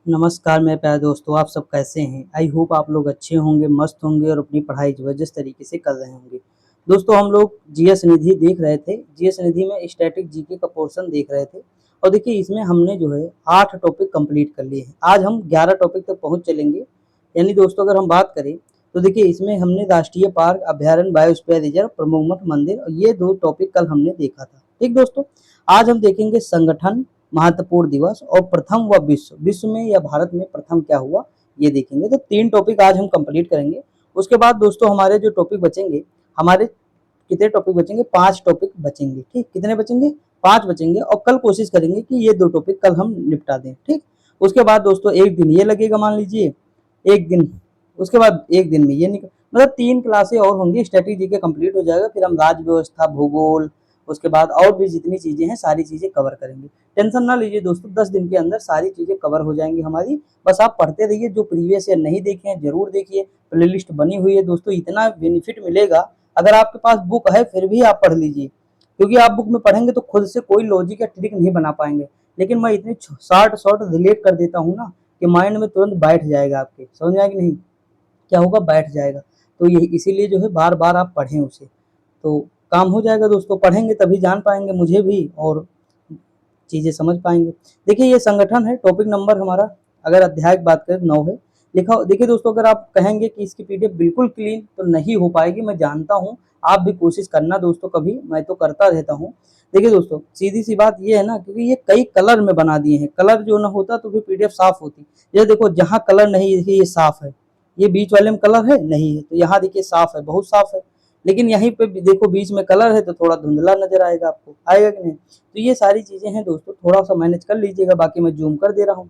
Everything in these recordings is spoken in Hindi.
नमस्कार मेरे प्यारे दोस्तों, आप सब कैसे हैं? आई होप आप लोग अच्छे होंगे, मस्त होंगे और अपनी पढ़ाई ज़बरदस्त तरीके से कर रहे होंगे। दोस्तों हम लोग जीएस निधि देख रहे थे, जीएस निधि में स्टैटिक जीके का पोर्शन देख रहे थे और देखिए इसमें हमने जो है 8 टॉपिक कंप्लीट कर लिए हैं। आज हम 11 टॉपिक तक पहुँच चलेंगे। यानी दोस्तों अगर हम बात करें तो देखिए इसमें हमने राष्ट्रीय पार्क, अभयारण्य, बायोस्फीयर रिजर्व, प्रमुख मठ मंदिर और ये 2 टॉपिक कल हमने देखा था। ठीक दोस्तों, आज हम देखेंगे संगठन, महत्वपूर्ण दिवस और प्रथम व विश्व में या भारत में प्रथम क्या हुआ ये देखेंगे। तो 3 टॉपिक आज हम कंप्लीट करेंगे। उसके बाद दोस्तों हमारे जो टॉपिक बचेंगे, हमारे कितने टॉपिक बचेंगे? 5 टॉपिक बचेंगे। ठीक, कितने बचेंगे? 5 बचेंगे और कल कोशिश करेंगे कि ये 2 टॉपिक कल हम निपटा दें। ठीक, उसके बाद दोस्तों एक दिन ये लगेगा, मान लीजिए एक दिन, उसके बाद एक दिन में ये निकल मतलब 3 क्लासें और होंगी, स्ट्रेटेजी के कंप्लीट हो जाएगा। फिर हम राज्य व्यवस्था, भूगोल, उसके बाद और भी जितनी चीजें हैं सारी चीजें कवर करेंगे। टेंशन ना लीजिए दोस्तों, 10 दिन के अंदर सारी चीजें कवर हो जाएंगी हमारी। बस आप पढ़ते रहिए, जो प्रीवियस ईयर नहीं देखे हैं जरूर देखिए, प्लेलिस्ट बनी हुई है दोस्तों। इतना बेनिफिट मिलेगा, अगर आपके पास बुक है फिर भी आप पढ़ लीजिए, क्योंकि आप बुक में पढ़ेंगे तो खुद से कोई लॉजिक या ट्रिक नहीं बना पाएंगे। लेकिन मैं इतनी शॉर्ट शॉर्ट रिलेट कर देता हूँ ना कि माइंड में तुरंत बैठ जाएगा, आपके समझ में आया कि नहीं? क्या होगा? बैठ जाएगा। तो ये इसीलिए जो है बार बार आप पढ़ें उसे, तो काम हो जाएगा दोस्तों। पढ़ेंगे तभी जान पाएंगे, मुझे भी, और चीजें समझ पाएंगे। देखिए ये संगठन है, टॉपिक नंबर हमारा, अगर अध्याय की बात करें 9 है लिखा। देखिए दोस्तों, अगर आप कहेंगे कि इसकी पीडीएफ बिल्कुल क्लीन तो नहीं हो पाएगी, मैं जानता हूँ। आप भी कोशिश करना दोस्तों, कभी मैं तो करता रहता हूँ। देखिए दोस्तों, सीधी सी बात ये है ना, क्योंकि ये कई कलर में बना दिए हैं, कलर जो ना होता तो फिर पीडीएफ साफ होती। ये देखो, जहाँ कलर नहीं देखिए ये साफ है, ये बीच वाले में कलर है नहीं है, तो यहाँ देखिए साफ है, बहुत साफ है। लेकिन यहीं पे देखो बीच में कलर है तो थोड़ा धुंधला नजर आएगा, आपको आएगा कि नहीं? तो ये सारी चीजें हैं दोस्तों, थोड़ा सा मैनेज कर लीजिएगा, बाकी मैं जूम कर दे रहा हूँ।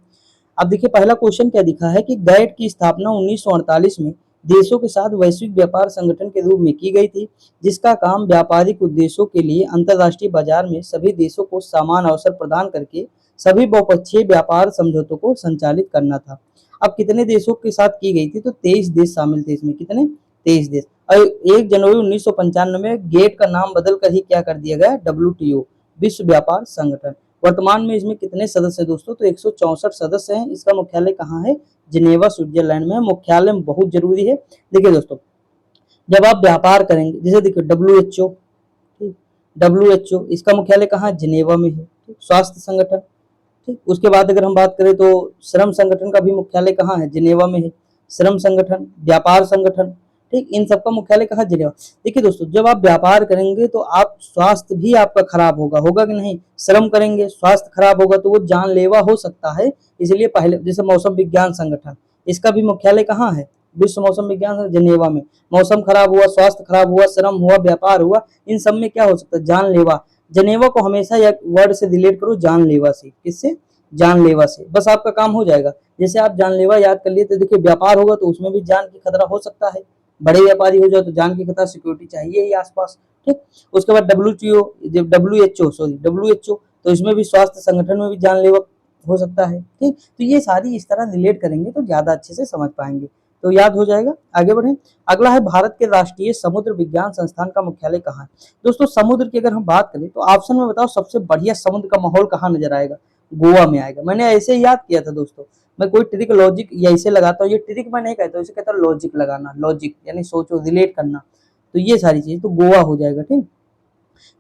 अब देखिए पहला क्वेश्चन क्या दिखा है कि गैट की स्थापना 1948 में देशों के साथ वैश्विक व्यापार संगठन के रूप में की गई थी, जिसका काम व्यापारिक उद्देश्यों के लिए अंतर्राष्ट्रीय बाजार में सभी देशों को समान अवसर प्रदान करके सभी बहुपक्षीय व्यापार समझौतों को संचालित करना था। अब कितने देशों के साथ की गई थी? तो 23 देश शामिल थे इसमें। कितने? 23 देश। और 1 जनवरी 1995 में गेट का नाम बदल कर ही क्या कर दिया गया? WTO, विश्व व्यापार संगठन। वर्तमान में इसमें कितने सदस्य हैं दोस्तों? तो 164 सदस्य हैं। इसका मुख्यालय कहाँ है? जिनेवा, स्विट्जरलैंड में। मुख्यालय बहुत जरूरी है। देखिए दोस्तों, जब आप व्यापार करेंगे, जैसे देखिए WHO, ठीक, WHO इसका मुख्यालय कहाँ है? जिनेवा में है। ठीक, स्वास्थ्य संगठन। ठीक, उसके बाद अगर हम बात करें तो श्रम संगठन का भी मुख्यालय कहाँ है? जिनेवा में है। श्रम संगठन, व्यापार संगठन, ठीक, इन सबका मुख्यालय कहाँ? जिनेवा। देखिए दोस्तों, जब आप व्यापार करेंगे तो आप स्वास्थ्य भी आपका खराब होगा, होगा कि नहीं? श्रम करेंगे, स्वास्थ्य खराब होगा तो वो जानलेवा हो सकता है। इसलिए पहले, जैसे मौसम विज्ञान संगठन, इसका भी मुख्यालय कहाँ है? विश्व मौसम विज्ञान जिनेवा में। मौसम खराब हुआ, स्वास्थ्य खराब हुआ, श्रम हुआ, व्यापार हुआ, इन सब में क्या हो सकता है? जानलेवा। जनेवा को हमेशा या वर्ड से रिलेट करो, जानलेवा से। किससे? जानलेवा से। बस आपका काम हो जाएगा। जैसे आप जानलेवा याद कर लिए तो देखिए व्यापार होगा तो उसमें भी जान की खतरा हो सकता है। बड़े व्यापारी हो जाओ तो जान की खतरा, सिक्योरिटी चाहिए ही आसपास। ठीक, उसके बाद WTO, जब WHO तो इसमें भी स्वास्थ्य संगठन में भी जानलेवा हो सकता है। ठीक, तो ये सारी इस तरह रिलेट करेंगे तो ज्यादा अच्छे से समझ पाएंगे, तो याद हो जाएगा। आगे बढ़े। अगला है भारत के राष्ट्रीय समुद्र विज्ञान संस्थान का मुख्यालय कहाँ है? दोस्तों समुद्र की अगर हम बात करें तो ऑप्शन में बताओ सबसे बढ़िया समुद्र का माहौल कहाँ नजर आएगा? गोवा में आएगा। मैंने ऐसे ही याद किया था दोस्तों, मैं कोई ट्रिक लॉजिक या ऐसे लगाता हूँ, ये ट्रिक मैं नहीं कहता, इसे कहता लॉजिक लगाना, लॉजिक यानी सोचो, रिलेट करना। तो ये सारी चीज तो गोवा हो जाएगा। ठीक,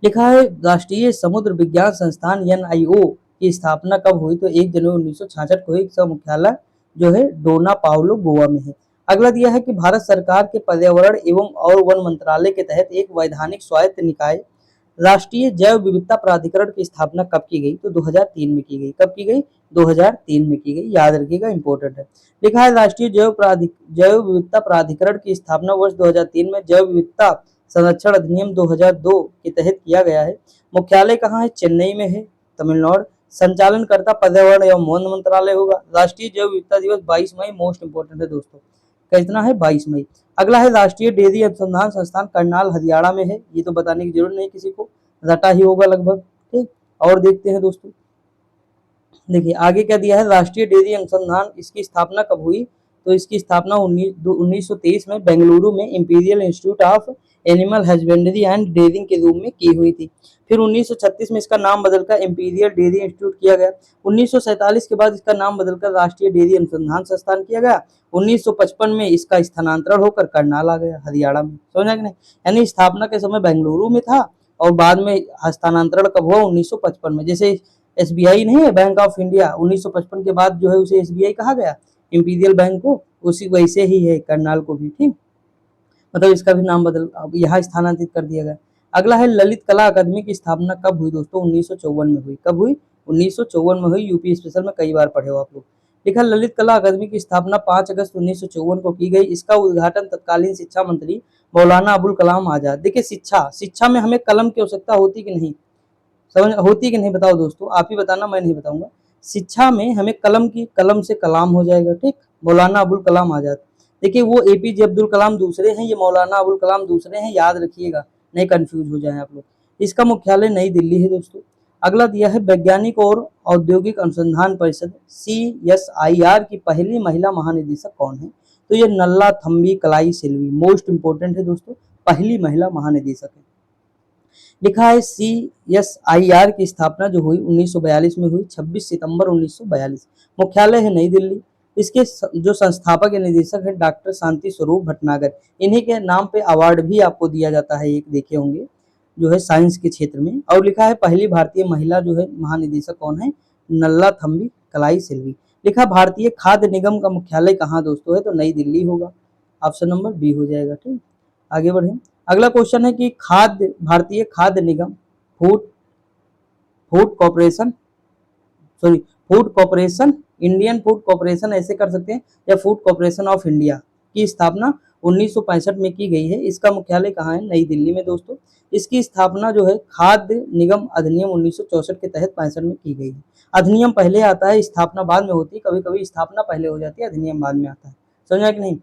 लिखा है राष्ट्रीय समुद्र विज्ञान संस्थान NIO की स्थापना कब हुई? तो 1 जनवरी 1966 को। इसका मुख्यालय जो है डोना पाउलो, गोवा में है। अगला दिया है कि भारत सरकार के पर्यावरण एवं और वन मंत्रालय के तहत एक वैधानिक स्वायत्त निकाय राष्ट्रीय जैव विविधता प्राधिकरण की स्थापना कब की गई? तो 2003 में की गई। कब की गई? 2003 में की गई, याद रखिएगा, इंपॉर्टेंट है। लिखा है राष्ट्रीय जैव विविधता प्राधिकरण की स्थापना वर्ष 2003 में जैव विविधता संरक्षण अधिनियम 2002 के तहत किया गया है। मुख्यालय कहाँ है? चेन्नई में है, तमिलनाडु। संचालनकर्ता पर्यावरण एवं वन मंत्रालय होगा। राष्ट्रीय जैव विविधता दिवस 22 मई, मोस्ट इंपोर्टेंट है दोस्तों। कितना है? 22 मई। अगला है राष्ट्रीय डेयरी अनुसंधान संस्थान करनाल, हरियाणा में है। ये तो बताने की जरूरत नहीं किसी को, रटा ही होगा लगभग। ठीक, और देखते हैं दोस्तों, देखिए आगे क्या दिया है। राष्ट्रीय डेयरी अनुसंधान, इसकी स्थापना कब हुई? तो इसकी स्थापना 1923 में बेंगलुरु में imperial institute of animal husbandry and dairying के रूप में की हुई थी। फिर 1936 में इसका नाम बदलकर इंपीरियल डेयरी इंस्टीट्यूट किया गया। 1947 के बाद इसका नाम बदलकर राष्ट्रीय डेयरी अनुसंधान संस्थान किया गया। 1955 में इसका स्थानांतरण होकर करनाल आ गया, हरियाणा में। समझा कि नहीं? यानी स्थापना के समय बेंगलुरु में था और बाद में हस्तांतरण कब हुआ? 1955 में। जैसे एसबीआई नहीं है, बैंक ऑफ इंडिया, 1955 के बाद जो है उसे एसबीआई कहा गया, इंपीरियल बैंक को, उसी वैसे ही है करनाल को भी। ठीक, मतलब इसका भी नाम बदल अब यहाँ स्थानांतरित कर दिया गया। अगला है ललित कला अकादमी की स्थापना कब हुई दोस्तों? 1954 में हुई। कब हुई? 1954 में हुई। यूपी स्पेशल में कई बार पढ़े हो आप लोग। लिखा ललित कला अकादमी की स्थापना 5 अगस्त 1954 को की गई। इसका उद्घाटन तत्कालीन शिक्षा मंत्री मौलाना अबुल कलाम आजाद। देखिए शिक्षा में हमें कलम की आवश्यकता होती कि नहीं? समझ होती कि नहीं बताओ दोस्तों, आप ही बताना, मैं नहीं बताऊंगा। शिक्षा में हमें कलम से कलाम हो जाएगा। ठीक, मौलाना अबुल कलाम आजाद। देखिए वो एपीजे अब्दुल कलाम दूसरे हैं, ये मौलाना अबुल कलाम दूसरे हैं, याद रखिएगा, नहीं कंफ्यूज हो जाए आप लोग। इसका मुख्यालय नई दिल्ली है दोस्तों। अगला दिया है वैज्ञानिक और औद्योगिक अनुसंधान परिषद CSIR की पहली महिला महानिदेशक कौन है? तो ये नल्ला थम्बी कलाई सिल्वी, मोस्ट इंपोर्टेंट है दोस्तों, पहली महिला महानिदेशक है। लिखा है CSIR की स्थापना जो हुई 1942 में हुई, 26 सितंबर 1942। मुख्यालय है नई दिल्ली। इसके जो संस्थापक या निदेशक है डॉक्टर शांति स्वरूप भटनागर। इन्हीं के नाम पे अवार्ड भी आपको दिया जाता है, एक देखे होंगे, जो है साइंस के क्षेत्र में। और लिखा है पहली भारतीय महिला जो है महानिदेशक कौन है? नल्ला थम्बी कलाई सिल्वी। लिखा भारतीय खाद्य निगम का मुख्यालय कहाँ दोस्तों है? तो नई दिल्ली होगा। ऑप्शन नंबर बी हो जाएगा। ठीक, आगे बढ़े। अगला क्वेश्चन है कि भारतीय खाद्य निगम, food food corporation, sorry food corporation, Indian food corporation ऐसे कर सकते हैं, या फूड कॉर्पोरेशन ऑफ इंडिया की स्थापना 1965 में की गई है। इसका मुख्यालय कहाँ है? नई दिल्ली में दोस्तों। इसकी स्थापना जो है खाद्य निगम अधिनियम 1964 के तहत 65 में की गई है। अधिनियम पहले आता है, स्थापना बाद में होती है। कभी कभी स्थापना पहले हो जाती है, अधिनियम बाद में आता है। समझा कि नहीं?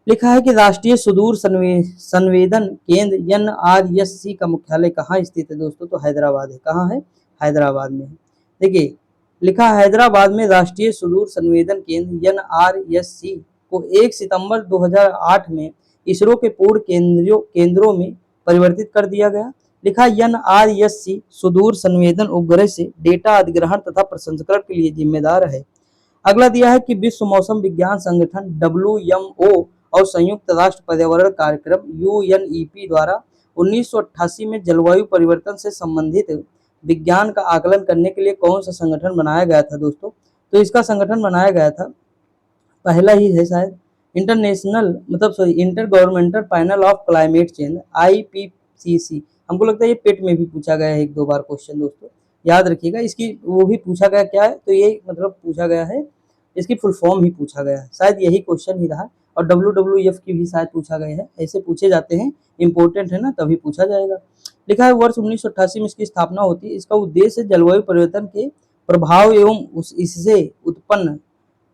लिखा है कि राष्ट्रीय सुदूर संवेदन केंद्र NRSC का मुख्यालय कहाँ स्थित है दोस्तों? तो हैदराबाद है। कहाँ है? हैदराबाद में है। देखिए लिखा हैदराबाद में राष्ट्रीय सुदूर संवेदन केंद्र NRSC को 1 सितंबर 2008 में इसरो के पूर्व केंद्रों में परिवर्तित कर दिया गया। लिखा NRSC सुदूर संवेदन उपग्रह से डेटा अधिग्रहण तथा प्रसंस्करण के लिए जिम्मेदार है। अगला दिया है कि विश्व मौसम विज्ञान संगठन WMO और संयुक्त राष्ट्र पर्यावरण कार्यक्रम UNEP द्वारा 1988 में जलवायु परिवर्तन से संबंधित विज्ञान का आकलन करने के लिए कौन सा संगठन बनाया गया था दोस्तों? तो इसका संगठन बनाया गया था, पहला ही है शायद, inter governmental panel of climate change, IPCC। हमको लगता है ये पेट में भी पूछा गया है 1-2 बार क्वेश्चन दोस्तों, याद रखिएगा। इसकी वो भी पूछा गया क्या है, तो ये मतलब पूछा गया है, इसकी फुल फॉर्म ही पूछा गया है, शायद यही क्वेश्चन ही रहा। और WWF की भी शायद पूछा गया है, ऐसे पूछे जाते हैं, इंपॉर्टेंट है ना, तभी पूछा जाएगा। लिखा है वर्ष 1988 में इसकी स्थापना होती है। इसका उद्देश्य जलवायु परिवर्तन के प्रभाव एवं इससे उत्पन्न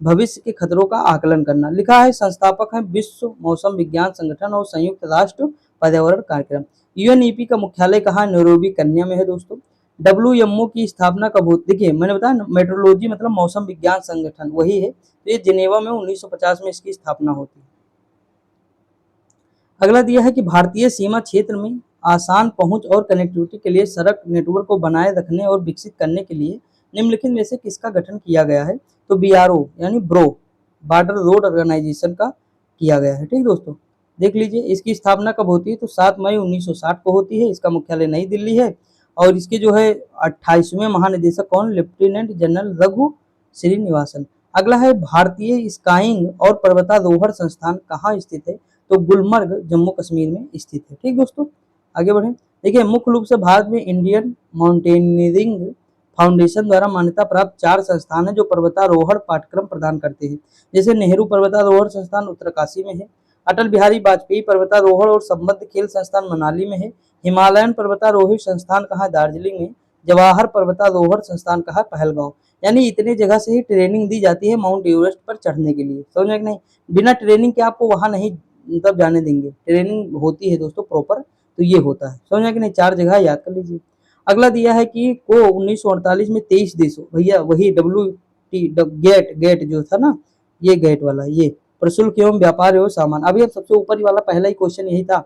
भविष्य के खतरों का आकलन करना। लिखा है संस्थापक है विश्व मौसम विज्ञान संगठन और संयुक्त राष्ट्र पर्यावरण कार्यक्रम। UNEP का मुख्यालय कहाँ? नैरोबी केन्या में है दोस्तों। WMO की स्थापना कब होती? देखिए मैंने बताया मेट्रोलॉजी मतलब मौसम विज्ञान संगठन वही है, तो ये जिनेवा में 1950 में इसकी स्थापना होती है। अगला दिया है कि भारतीय सीमा क्षेत्र में आसान पहुंच और कनेक्टिविटी के लिए सड़क नेटवर्क को बनाए रखने और विकसित करने के लिए निम्नलिखित में से किसका गठन किया गया है? तो BRO यानी बॉर्डर रोड ऑर्गेनाइजेशन का किया गया है। ठीक दोस्तों, देख लीजिए इसकी स्थापना कब होती है? तो 7 मई 1960 को होती है। इसका मुख्यालय नई दिल्ली है और इसके जो है 28वें महानिदेशक कौन? Lieutenant general Raghu Srinivasan. अगला है भारतीय स्काइंग और पर्वतारोहण संस्थान कहाँ स्थित है? तो गुलमर्ग जम्मू कश्मीर में स्थित है। ठीक दोस्तों, आगे बढ़े। देखिए मुख्य रूप से भारत में इंडियन माउंटेनियरिंग फाउंडेशन द्वारा मान्यता प्राप्त 4 संस्थान है जो पर्वतारोहण पाठ्यक्रम प्रदान करते हैं। जैसे नेहरू पर्वतारोहण संस्थान उत्तरकाशी में है, अटल बिहारी वाजपेयी पर्वतारोहण और संबद्ध खेल संस्थान मनाली में है, हिमालयन पर्वतारोही संस्थान कहाँ? दार्जिलिंग में, जवाहर पर्वतारोहण संस्थान कहाँ? पहलगांव। यानी इतने जगह से ही ट्रेनिंग दी जाती है माउंट एवरेस्ट पर चढ़ने के लिए। समझे कि नहीं? बिना ट्रेनिंग के आपको वहां नहीं मतलब जाने देंगे, ट्रेनिंग होती है दोस्तों प्रॉपर, तो ये होता है। समझा कि नहीं? 4 जगह याद कर लीजिए। अगला दिया है कि को 1948 में 23 देशों, भैया वही गेट जो था ना, ये गेट वाला, ये प्रशुल्क एवं व्यापार एवं सामान। अभी अब सबसे ऊपर वाला पहला ही क्वेश्चन यही था,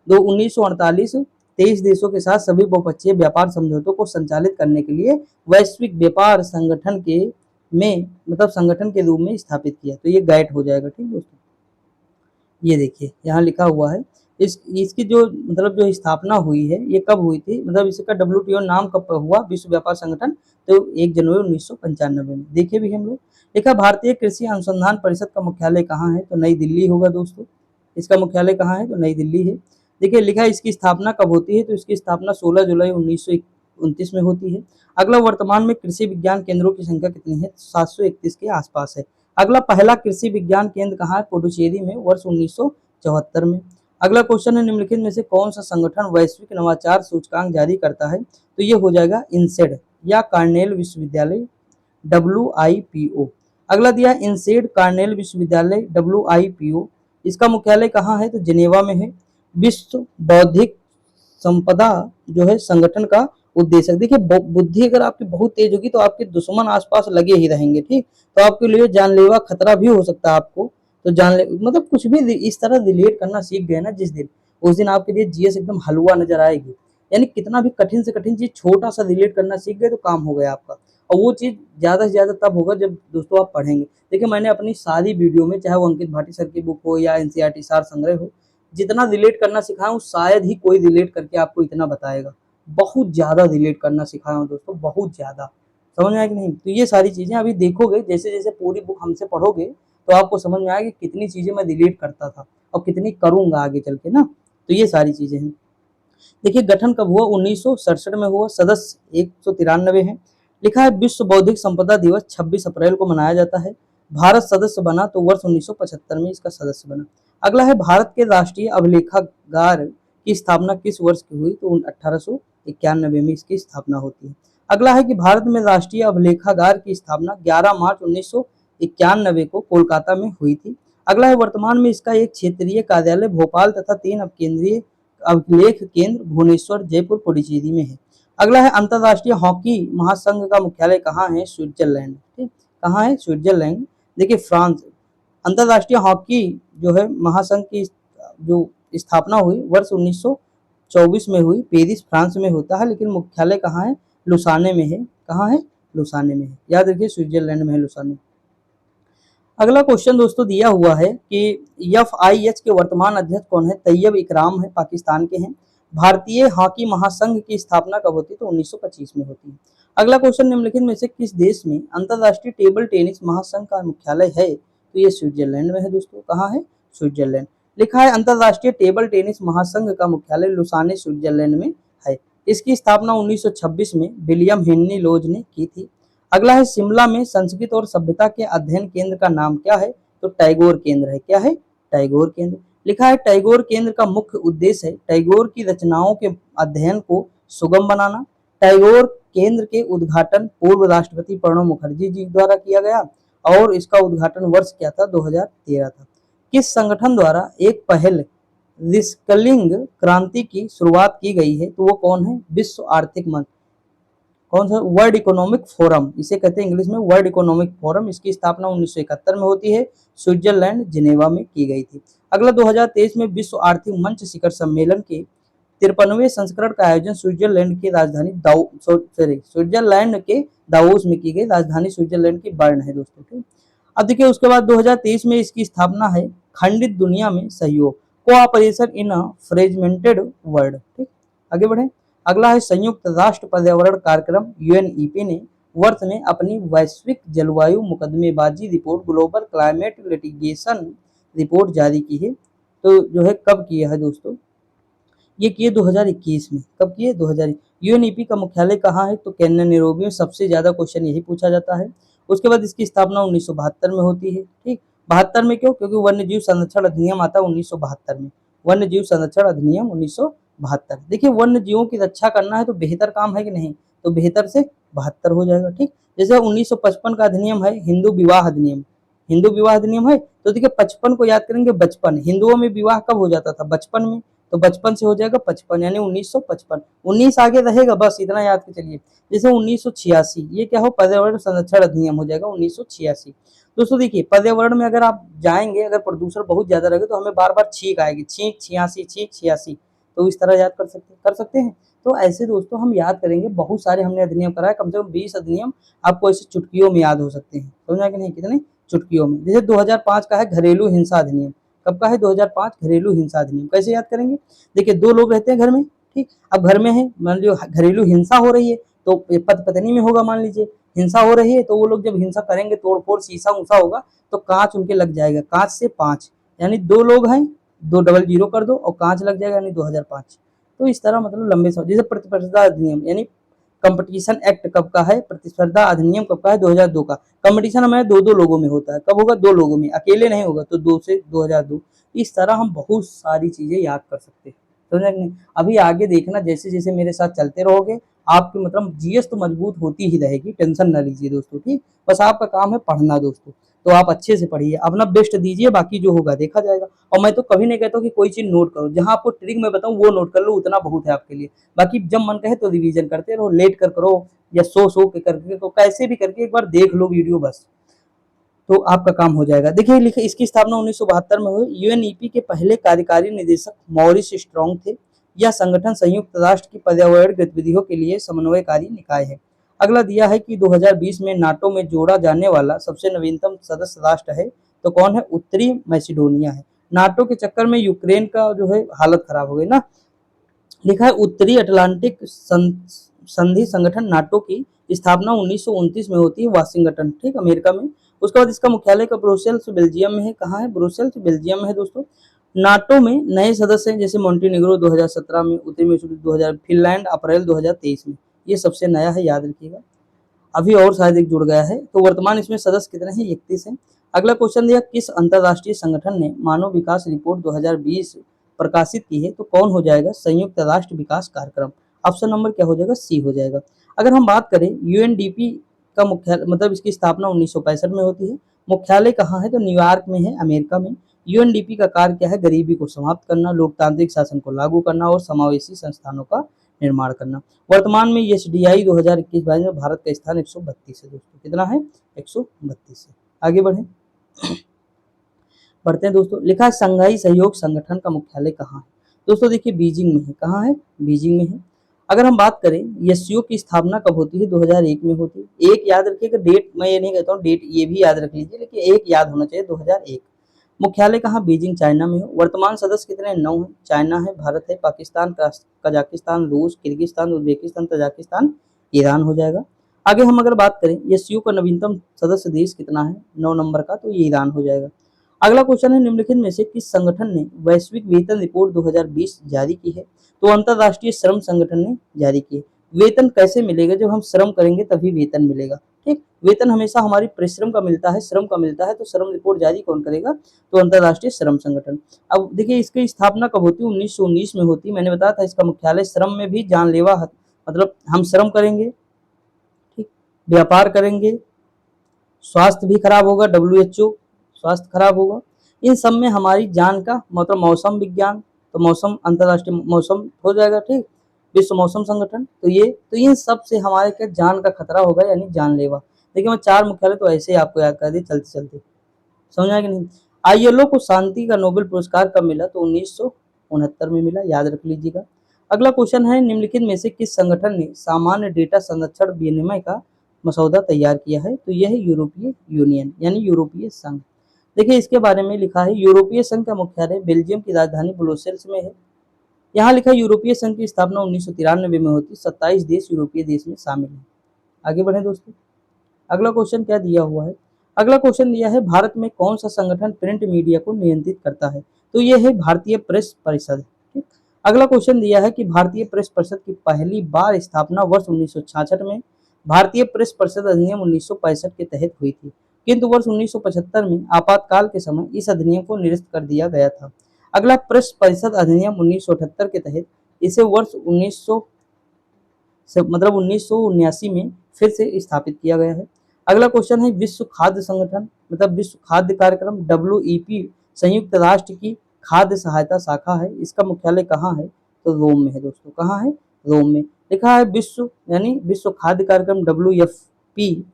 दो 1948 23 देशों के साथ सभी बहुपक्षीय व्यापार समझौतों को संचालित करने के लिए वैश्विक व्यापार संगठन के में मतलब संगठन के रूप में स्थापित किया। तो ये गैट हो जाएगा। ठीक दोस्तों, ये देखिए यहाँ लिखा हुआ है। इसकी जो मतलब जो स्थापना हुई है ये कब हुई थी, मतलब इसका डब्ल्यूटीओ नाम कब हुआ, विश्व व्यापार संगठन, तो 1 जनवरी 1995 में। देखे भी हम लोग। देखा भारतीय कृषि अनुसंधान परिषद का मुख्यालय कहाँ है, तो नई दिल्ली होगा दोस्तों। इसका मुख्यालय कहाँ है, तो नई दिल्ली है। देखिए लिखा है इसकी स्थापना कब होती है, तो इसकी स्थापना 16 जुलाई 1929 में होती है। अगला, वर्तमान में कृषि विज्ञान केंद्रों की संख्या कितनी है, 731 के आसपास है। अगला, पहला कृषि विज्ञान केंद्र कहाँ है, पुडुचेरी में, वर्ष 1974 में। अगला क्वेश्चन है, निम्नलिखित में से कौन सा संगठन वैश्विक नवाचार सूचकांक जारी करता है, तो ये हो जाएगा इंसेड या कार्नेल विश्वविद्यालय, WIPO। अगला दिया इंसेड कार्नेल विश्वविद्यालय, WIPO। इसका मुख्यालय कहाँ है, तो जिनेवा में है। विश्व बौद्धिक संपदा जो है संगठन का उद्देश्य, देखिए बुद्धि अगर आपकी बहुत तेज होगी तो आपके दुश्मन आसपास लगे ही रहेंगे। ठीक, तो आपके लिए जानलेवा खतरा भी हो सकता है आपको। तो मतलब कुछ भी इस तरह रिलेट करना सीख गए ना जिस दिन, उस दिन आपके लिए जीएस एकदम हलवा नजर आएगी। यानी कितना भी कठिन से कठिन चीज छोटा सा रिलेट करना सीख गए तो काम हो गया आपका। और वो चीज ज्यादा से ज्यादा तब होगा जब दोस्तों आप पढ़ेंगे। देखिए मैंने अपनी सारी वीडियो में, चाहे वो अंकित भाटी सर की बुक हो या एनसीईआरटी सार संग्रह हो, जितना रिलेट करना सिखाया हूँ शायद ही कोई रिलेट करके आपको इतना बताएगा। बहुत ज्यादा रिलेट करना सिखाया हूँ दोस्तों, बहुत ज्यादा। समझ में आया कि नहीं, तो ये सारी चीजें अभी देखोगे, जैसे जैसे पूरी बुक हमसे पढ़ोगे तो आपको समझ में आएगा कि कितनी चीजें मैं रिलेट करता था और कितनी करूंगा आगे चल के ना। तो ये सारी चीजें हैं। देखिए गठन कब हुआ, 1967 में हुआ, सदस्य 193 है। लिखा है विश्व बौद्धिक संपदा दिवस 26 अप्रैल को मनाया जाता है। भारत सदस्य बना तो वर्ष 1975 में इसका सदस्य बना। अगला है, भारत के राष्ट्रीय अभिलेखागार की स्थापना किस वर्ष की हुई, तो 1891 में इसकी स्थापना होती है। अगला है कि भारत में राष्ट्रीय अभिलेखागार की स्थापना 11 मार्च 1991 को कोलकाता में हुई थी। अगला है, वर्तमान में इसका एक क्षेत्रीय कार्यालय भोपाल तथा 3 अपकेंद्रीय अभिलेख केंद्र भुवनेश्वर, जयपुर, पुडुचेरी में है। अगला है, अंतरराष्ट्रीय हॉकी महासंघ का मुख्यालय कहाँ है, स्विट्जरलैंड। ठीक, कहाँ है, स्विट्जरलैंड। देखिए फ्रांस। अंतरराष्ट्रीय हॉकी जो है महासंघ की जो स्थापना हुई वर्ष 1924 में हुई, पेरिस फ्रांस में होता है, लेकिन मुख्यालय कहाँ है, लुसाने में है। कहाँ है, लुसाने में है। याद रखिए स्विट्जरलैंड में है लुसाने। अगला क्वेश्चन दोस्तों दिया हुआ है कि FIH के वर्तमान अध्यक्ष कौन है, तैयब इकराम है, पाकिस्तान के हैं। भारतीय हॉकी महासंघ की स्थापना कब होती है, तो 1925 में होती है। अगला क्वेश्चन, निम्नलिखित में से किस देश में अंतरराष्ट्रीय टेबल टेनिस महासंघ का मुख्यालय है, तो ये स्विट्जरलैंड में है दोस्तों। कहाँ है, स्विट्जरलैंड। लिखा है अंतरराष्ट्रीय टेबल टेनिस महासंघ का मुख्यालय लुसाने, स्विट्जरलैंड में है। इसकी स्थापना 1926 में विलियम हेनरी लोज ने की थी। अगला है, शिमला में संस्कृत और सभ्यता के अध्ययन केंद्र का नाम क्या है, तो टैगोर केंद्र है। क्या है, टैगोर केंद्र। लिखा है टैगोर केंद्र का मुख्य उद्देश्य है टैगोर की रचनाओं के अध्ययन को सुगम बनाना। टैगोर केंद्र के उद्घाटन पूर्व राष्ट्रपति प्रणब मुखर्जी जी द्वारा किया गया और इसका उद्घाटन वर्ष क्या था, 2013 था। किस संगठन द्वारा एक पहल रिस्कलिंग क्रांति की शुरुआत की गई है, तो वो कौन है, विश्व आर्थिक मंच। कौन सा, वर्ल्ड इकोनॉमिक फोरम, इसे कहते हैं इंग्लिश में वर्ल्ड इकोनॉमिक फोरम। इसकी स्थापना 1971 में होती है, स्विट्जरलैंड जिनेवा में की गई थी। अगला, 2023 में विश्व आर्थिक मंच शिखर सम्मेलन के 53वें संस्करण का आयोजन स्विट्जरलैंड की राजधानी स्विट्जरलैंड के दावोस में की गई। राजधानी स्विट्जरलैंड की बर्न है दोस्तों। ठीक, अब देखिए उसके बाद 2023 में इसकी स्थापना है खंडित दुनिया में सहयोग, कोऑपरेशन इन अ फ्रेगमेंटेड वर्ल्ड। ठीक, आगे बढ़े। अगला है, संयुक्त राष्ट्र पर्यावरण कार्यक्रम UNEP ने वर्ष में अपनी वैश्विक जलवायु मुकदमेबाजी report global climate litigation report जारी की है। तो जो है कब किया है दोस्तों, ये किए 2021 में। कब किए, 2000। UNEP का मुख्यालय कहाँ है, तो केन्या नैरोबी में। सबसे ज्यादा क्वेश्चन यही पूछा जाता है। उसके बाद इसकी स्थापना 1972 में होती है। ठीक, 72 में क्यों, क्योंकि वन्य जीव संरक्षण अधिनियम आता है 1972 में। वन्य जीव संरक्षण अधिनियम 1972। देखिए वन्य जीवों की रक्षा करना है तो बेहतर काम है कि नहीं, तो बेहतर से 72 हो जाएगा। ठीक, जैसे 1955 का अधिनियम है हिंदू विवाह अधिनियम। हिंदू विवाह अधिनियम है, तो देखिए 55 को याद करेंगे, बचपन। हिंदुओं में विवाह कब हो जाता था, बचपन में, तो बचपन से हो जाएगा 55, यानी 1955। 19 आगे रहेगा, बस इतना याद के चलिए। जैसे 1986, ये क्या हो, पर्यावरण संरक्षण अधिनियम हो जाएगा 1986। दोस्तों देखिए पर्यावरण में अगर आप जाएंगे, अगर प्रदूषण बहुत ज्यादा रहेगा तो हमें बार बार छींक आएगी, छींक, छियासी, छींक, छियासी। तो इस तरह याद कर सकते हैं। तो ऐसे दोस्तों हम याद करेंगे, बहुत सारे हमने अधिनियम कराए, कम से कम 20 अधिनियम आपको ऐसे चुटकियों में याद हो सकते हैं, समझा कि नहीं, कितने चुटकियों में। जैसे 2005 का है घरेलू हिंसा अधिनियम, कब का है 2005 घरेलू हिंसा अधिनियम, कैसे याद करेंगे, देखिए 2 लोग रहते हैं घर में, ठीक, अब घर में है, मान लो घरेलू हिंसा हो रही है, तो पति पत्नी में होगा, मान लीजिए हिंसा हो रही है, तो वो लोग जब हिंसा करेंगे, तोड़ फोड़ शीशा ऊसा होगा, तो कांच उनके लग जाएगा, कांच से 5, यानी 2 लोग हैं, 2 डबल जीरो कर दो और कांच लग जाएगा, यानी 2005। तो इस तरह मतलब लंबे समय, जैसे प्रतिस्पर्धा अधिनियम यानी कंपटीशन एक्ट कब का है, प्रतिस्पर्धा अधिनियम कब का है 2002 का। कंपटीशन हमारे 2-2 लोगों में होता है, कब होगा 2 लोगों में, अकेले नहीं होगा, तो 2 से 2002। इस तरह हम बहुत सारी चीजें याद कर सकते हैं, समझा कि नहीं। अभी आगे देखना, जैसे जैसे मेरे साथ चलते रहोगे, आपकी मतलब जीएस तो मजबूत होती ही रहेगी, टेंशन ना लीजिए दोस्तों, ठीक, बस आपका काम है पढ़ना दोस्तों। तो आप अच्छे से पढ़िए, अपना बेस्ट दीजिए, बाकी जो होगा देखा जाएगा। और मैं तो कभी नहीं कहता हूँ कि कोई चीज नोट करो, जहां आपको ट्रिक मैं बताऊं वो नोट कर लो, उतना बहुत है आपके लिए। बाकी जब मन कहे तो रिवीजन करते रहो, लेट कर करो या सो के करके, तो कैसे भी करके एक बार देख लो वीडियो बस, तो आपका काम हो जाएगा। देखिए लिखे, इसकी स्थापना 1972 में हुई। यूएनईपी के पहले कार्यकारी निदेशक मॉरिस स्ट्रॉन्ग थे। यह संगठन संयुक्त राष्ट्र की पर्यावरण गतिविधियों के लिए समन्वयकारी निकाय है। अगला दिया है कि 2020 में नाटो में जोड़ा जाने वाला सबसे नवीनतम सदस्य राष्ट्र है, तो कौन है, उत्तरी मैसिडोनिया है। नाटो के चक्कर में यूक्रेन का जो है हालत खराब हो गई ना। लिखा है उत्तरी अटलांटिक संधि संगठन नाटो की स्थापना 1929 में होती है, वाशिंगटन, ठीक, अमेरिका में। उसके बाद इसका मुख्यालय का ब्रुसेल्स बेल्जियम में है। कहाँ है, ब्रुसेल्स बेल्जियम में है दोस्तों। नाटो में नए सदस्य हैं, जैसे मॉन्टेनिग्रो 2017 में, उत्तरी मैसूरी 2000, फिनलैंड अप्रैल 2023 में, ये सबसे नया है, याद रखिएगा। अभी और शायद एक जुड़ गया है। तो वर्तमान इसमें सदस्य कितने हैं, 31 हैं। अगला क्वेश्चन दिया, किस अंतरराष्ट्रीय संगठन ने मानव विकास रिपोर्ट 2020 प्रकाशित की है, तो कौन हो जाएगा, संयुक्त राष्ट्र विकास कार्यक्रम। ऑप्शन नंबर क्या हो जाएगा, सी हो जाएगा। अगर हम बात करें यूएनडीपी का मुख्यालय, मतलब इसकी स्थापना 1965 में होती है। मुख्यालय कहाँ है, तो न्यूयॉर्क में है, अमेरिका में। यूएनडीपी का कार्य क्या है, गरीबी को समाप्त करना, लोकतांत्रिक शासन को लागू करना और समावेशी संस्थानों का निर्माण करना। वर्तमान में एसडीआई 2021-22 में भारत का स्थान 132 है दोस्तों, कितना है, 132 है। आगे बढ़े, बढ़ते हैं दोस्तों। लिखा है संघाई सहयोग संगठन का मुख्यालय कहाँ है, दोस्तों देखिए बीजिंग में है। कहाँ है, बीजिंग में है। अगर हम बात करें एससीओ की स्थापना कब होती है, 2001 में होती है। एक याद रखिएगा, डेट मैं ये नहीं कहता हूँ, डेट ये भी याद रख लीजिए, लेकिन एक याद होना चाहिए, 2001। मुख्यालय कहाँ, बीजिंग, चाइना में हो। वर्तमान सदस्य कितने हैं, 9 हैं। चाइना है, भारत है, पाकिस्तान, कजाकिस्तान, रूस, किर्गिस्तान, उज्बेकिस्तान, तजाकिस्तान, ईरान हो जाएगा। आगे हम अगर बात करें एससीओ का नवीनतम सदस्य देश कितना है, 9 नंबर का, तो ये ईरान हो जाएगा। अगला क्वेश्चन है, निम्नलिखित में से किस संगठन ने वैश्विक वेतन रिपोर्ट 2020 जारी की है, तो अंतरराष्ट्रीय श्रम संगठन ने जारी की है। वेतन कैसे मिलेगा, जब हम श्रम करेंगे तभी वेतन मिलेगा, ठीक, वेतन हमेशा हमारी परिश्रम का मिलता है, श्रम का मिलता है, तो श्रम रिपोर्ट जारी कौन करेगा, तो अंतरराष्ट्रीय श्रम संगठन। अब देखिए इसकी स्थापना कब होती है, 1919 में होती है। मैंने बताया था इसका मुख्यालय, श्रम में भी जानलेवा, मतलब हम श्रम करेंगे, ठीक, व्यापार करेंगे, स्वास्थ्य भी खराब होगा, डब्ल्यूएचओ, स्वास्थ्य खराब होगा, इन सब में हमारी जान का मतलब मौसम विज्ञान, तो मौसम, अंतरराष्ट्रीय मौसम हो जाएगा, ठीक, विश्व मौसम संगठन, तो ये, तो इन सब से हमारे क्या जान का खतरा होगा, यानी जानलेवा। देखिए मैं 4 मुख्यालय तो ऐसे ही आपको याद कर दिए चलते चलते, समझा कि नहीं। आईएलओ को शांति का नोबेल पुरस्कार कब मिला, तो 1969 में मिला, याद रख लीजिएगा। अगला क्वेश्चन है, निम्नलिखित में से किस संगठन ने सामान्य डेटा संरक्षण विनिमय का मसौदा तैयार किया है, तो यह है यूरोपीय यूनियन, यानी यूरोपीय संघ। देखिए इसके बारे में लिखा है, यूरोपीय संघ का मुख्यालय बेल्जियम की राजधानी ब्रुसेल्स में है। यहाँ लिखा है यूरोपीय संघ की स्थापना 1993 में होती, 27 देश यूरोपीय देश में शामिल है। आगे बढ़े दोस्तों, अगला क्वेश्चन क्या दिया हुआ है। अगला क्वेश्चन दिया है, भारत में कौन सा संगठन प्रिंट मीडिया को नियंत्रित करता है, तो यह है भारतीय प्रेस परिषद, ठीक। अगला क्वेश्चन दिया है कि भारतीय प्रेस परिषद की पहली बार स्थापना वर्ष 1966 में भारतीय प्रेस परिषद अधिनियम 1965 के तहत हुई थी, किंतु वर्ष 1975 में आपातकाल के समय इस अधिनियम को निरस्त कर दिया गया था। अगला प्रेस परिषद अधिनियम 1978 के तहत इसे वर्ष 1900 से मतलब 1979 में फिर से स्थापित किया गया है। अगला क्वेश्चन है, विश्व खाद्य संगठन मतलब विश्व खाद्य कार्यक्रम डब्ल्यूईपी संयुक्त राष्ट्र की खाद्य सहायता शाखा है, इसका मुख्यालय कहाँ है, तो रोम में है दोस्तों। कहाँ है, रोम में। लिखा है विश्व यानी विश्व खाद्य कार्यक्रम डब्ल्यूएफपी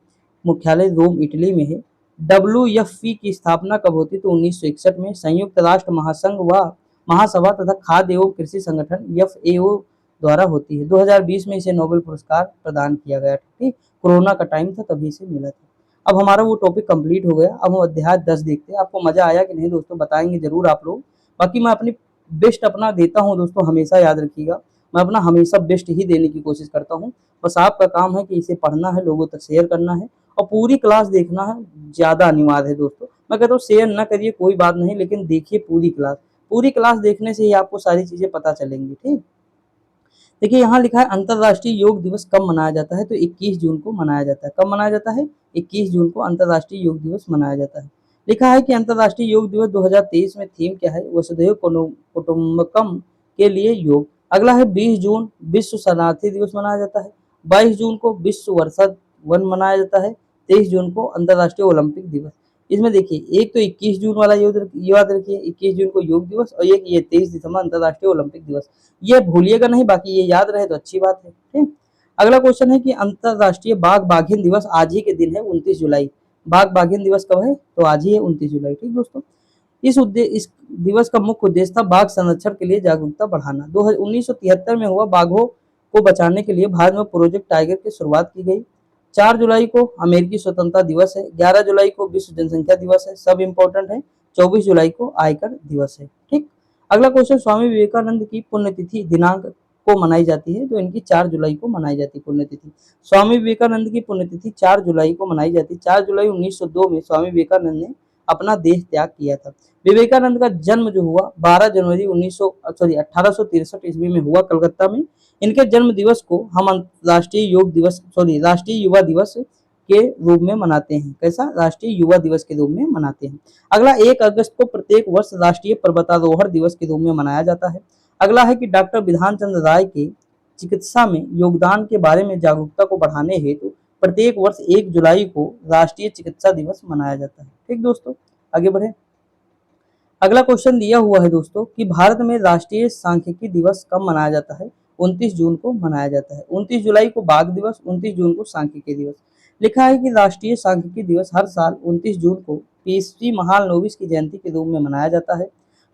मुख्यालय रोम इटली में है। डब्ल्यूएफपी की स्थापना कब होती, तो 1961 में। संयुक्त राष्ट्र महासंघ व महासभा तथा खाद्य एवं कृषि संगठन FAO द्वारा होती है। 2020 में इसे नोबेल पुरस्कार प्रदान किया गया। ठीक, कोरोना का टाइम था तभी इसे मिला था। अब हमारा वो टॉपिक कंप्लीट हो गया। अब हम अध्याय 10 देखते हैं। आपको मजा आया कि नहीं दोस्तों, बताएंगे जरूर आप लोग। बाकी मैं अपनी बेस्ट अपना देता हूँ दोस्तों, हमेशा याद रखिएगा। मैं अपना हमेशा बेस्ट ही देने की कोशिश करता हूँ। बस आपका काम है कि इसे पढ़ना है, लोगों तक शेयर करना है और पूरी क्लास देखना है, ज़्यादा अनिवार्य है दोस्तों। मैं कहता हूँ शेयर ना करिए कोई बात नहीं, लेकिन देखिए पूरी क्लास। पूरी क्लास देखने से ही आपको सारी चीज़ें पता चलेंगी। ठीक, देखिए यहाँ लिखा है अंतर्राष्ट्रीय योग दिवस कब मनाया जाता है, तो 21 जून को मनाया जाता है। कब मनाया जाता है? 21 जून को अंतर्राष्ट्रीय योग दिवस मनाया जाता है। लिखा है कि अंतर्राष्ट्रीय योग दिवस 2023 में थीम क्या है? वसुधैव कुटुंबकम के लिए योग। अगला है 20 जून विश्व शरणार्थी दिवस मनाया जाता है। 22 जून को विश्व वर्षा वन मनाया जाता है। 23 जून को अंतर्राष्ट्रीय ओलंपिक दिवस। इसमें देखिए एक तो 21 जून वाला याद रखिए, 21 जून को योग दिवस, और एक ये 23 दिसंबर अंतर्राष्ट्रीय ओलंपिक दिवस। ये भूलिएगा नहीं, बाकी ये याद रहे तो अच्छी बात है। ठीक, अगला क्वेश्चन है कि अंतर्राष्ट्रीय बाघ बाघिन दिवस आज ही के दिन है 29 जुलाई। बाघ बाघिन दिवस कब है? तो आज ही है 29 जुलाई। ठीक दोस्तों, इस दिवस का मुख्य उद्देश्य था बाघ संरक्षण के लिए जागरूकता बढ़ाना। 1973 में हुआ। बाघों को बचाने के लिए भारत में प्रोजेक्ट टाइगर की शुरुआत की गई। 4 जुलाई को अमेरिकी स्वतंत्रता दिवस है। 11 जुलाई को विश्व जनसंख्या दिवस है, सब इंपॉर्टेंट है। 24 जुलाई को आयकर दिवस है। ठीक, अगला क्वेश्चन, स्वामी विवेकानंद की पुण्यतिथि दिनांक को मनाई जाती है, तो इनकी 4 जुलाई को मनाई जाती है पुण्यतिथि। स्वामी विवेकानंद की पुण्यतिथि 4 जुलाई को मनाई जाती है। 4 जुलाई 1902 में स्वामी विवेकानंद ने अपना देह त्याग किया था। विवेकानंद का जन्म जो हुआ 12 जनवरी 1863 ईस्वी में हुआ कलकत्ता में। इनके जन्म दिवस को हम राष्ट्रीय युवा दिवस के रूप में मनाते हैं। कैसा? राष्ट्रीय युवा दिवस के रूप में मनाते हैं। अगला 1 अगस्त को प्रत्येक वर्ष राष्ट्रीय पर्वतारोहण दिवस के रूप में मनाया जाता है। अगला है कि डॉक्टर विधान चंद्र राय के चिकित्सा में योगदान के बारे में जागरूकता को बढ़ाने हेतु प्रत्येक वर्ष 1 जुलाई को राष्ट्रीय चिकित्सा दिवस मनाया जाता है। ठीक दोस्तों, आगे बढ़े। अगला क्वेश्चन दिया हुआ है दोस्तों कि भारत में राष्ट्रीय सांख्यिकी दिवस कब मनाया जाता है? 29 जून को मनाया जाता है। 29 जुलाई को बाघ दिवस, 29 जून को सांख्यिकी दिवस। लिखा है कि राष्ट्रीय सांख्यिकी दिवस हर साल 29 जून को पीएसटी महालनोबिस की जयंती के रूप में मनाया जाता है।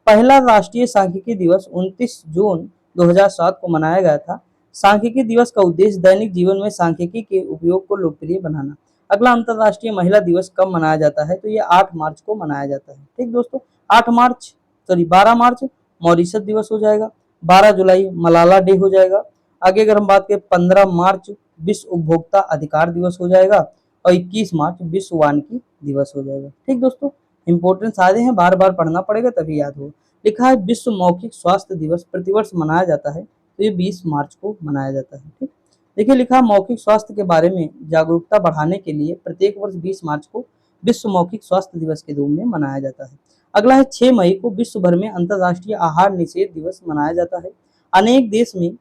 पहला राष्ट्रीय सांख्यिकी दिवस 29 जून 2007 को मनाया गया था। सांख्यिकी दिवस का उद्देश्य दैनिक जीवन में सांख्यिकी के उपयोग को लोकप्रिय बनाना। अगला अंतर्राष्ट्रीय महिला दिवस कब मनाया जाता है? तो ये 8 मार्च को मनाया जाता है। ठीक दोस्तों, 12 मार्च मॉरिशस दिवस हो जाएगा। 12 जुलाई मलाला डे हो जाएगा। आगे अगर हम बात करें 15 मार्च विश्व उपभोक्ता अधिकार दिवस हो जाएगा और 21 मार्च विश्व वानिकी दिवस हो जाएगा। ठीक दोस्तों, इंपॉर्टेंट सारे हैं, बार बार पढ़ना पड़ेगा तभी याद होगा। लिखा है विश्व मौखिक स्वास्थ्य दिवस प्रतिवर्ष मनाया जाता है, तो ये 20 मार्च को मनाया जाता है। ठीक, देखिए लिखा मौखिक स्वास्थ्य के बारे में जागरूकता बढ़ाने के लिए प्रत्येक वर्ष 20 मार्च को विश्व मौखिक स्वास्थ्य दिवस के रूप में मनाया जाता है। अगला है 6 मई को विश्व भर में अंतर्राष्ट्रीय आहार निषेध दिवस मनाया जाता है। अनेक देश में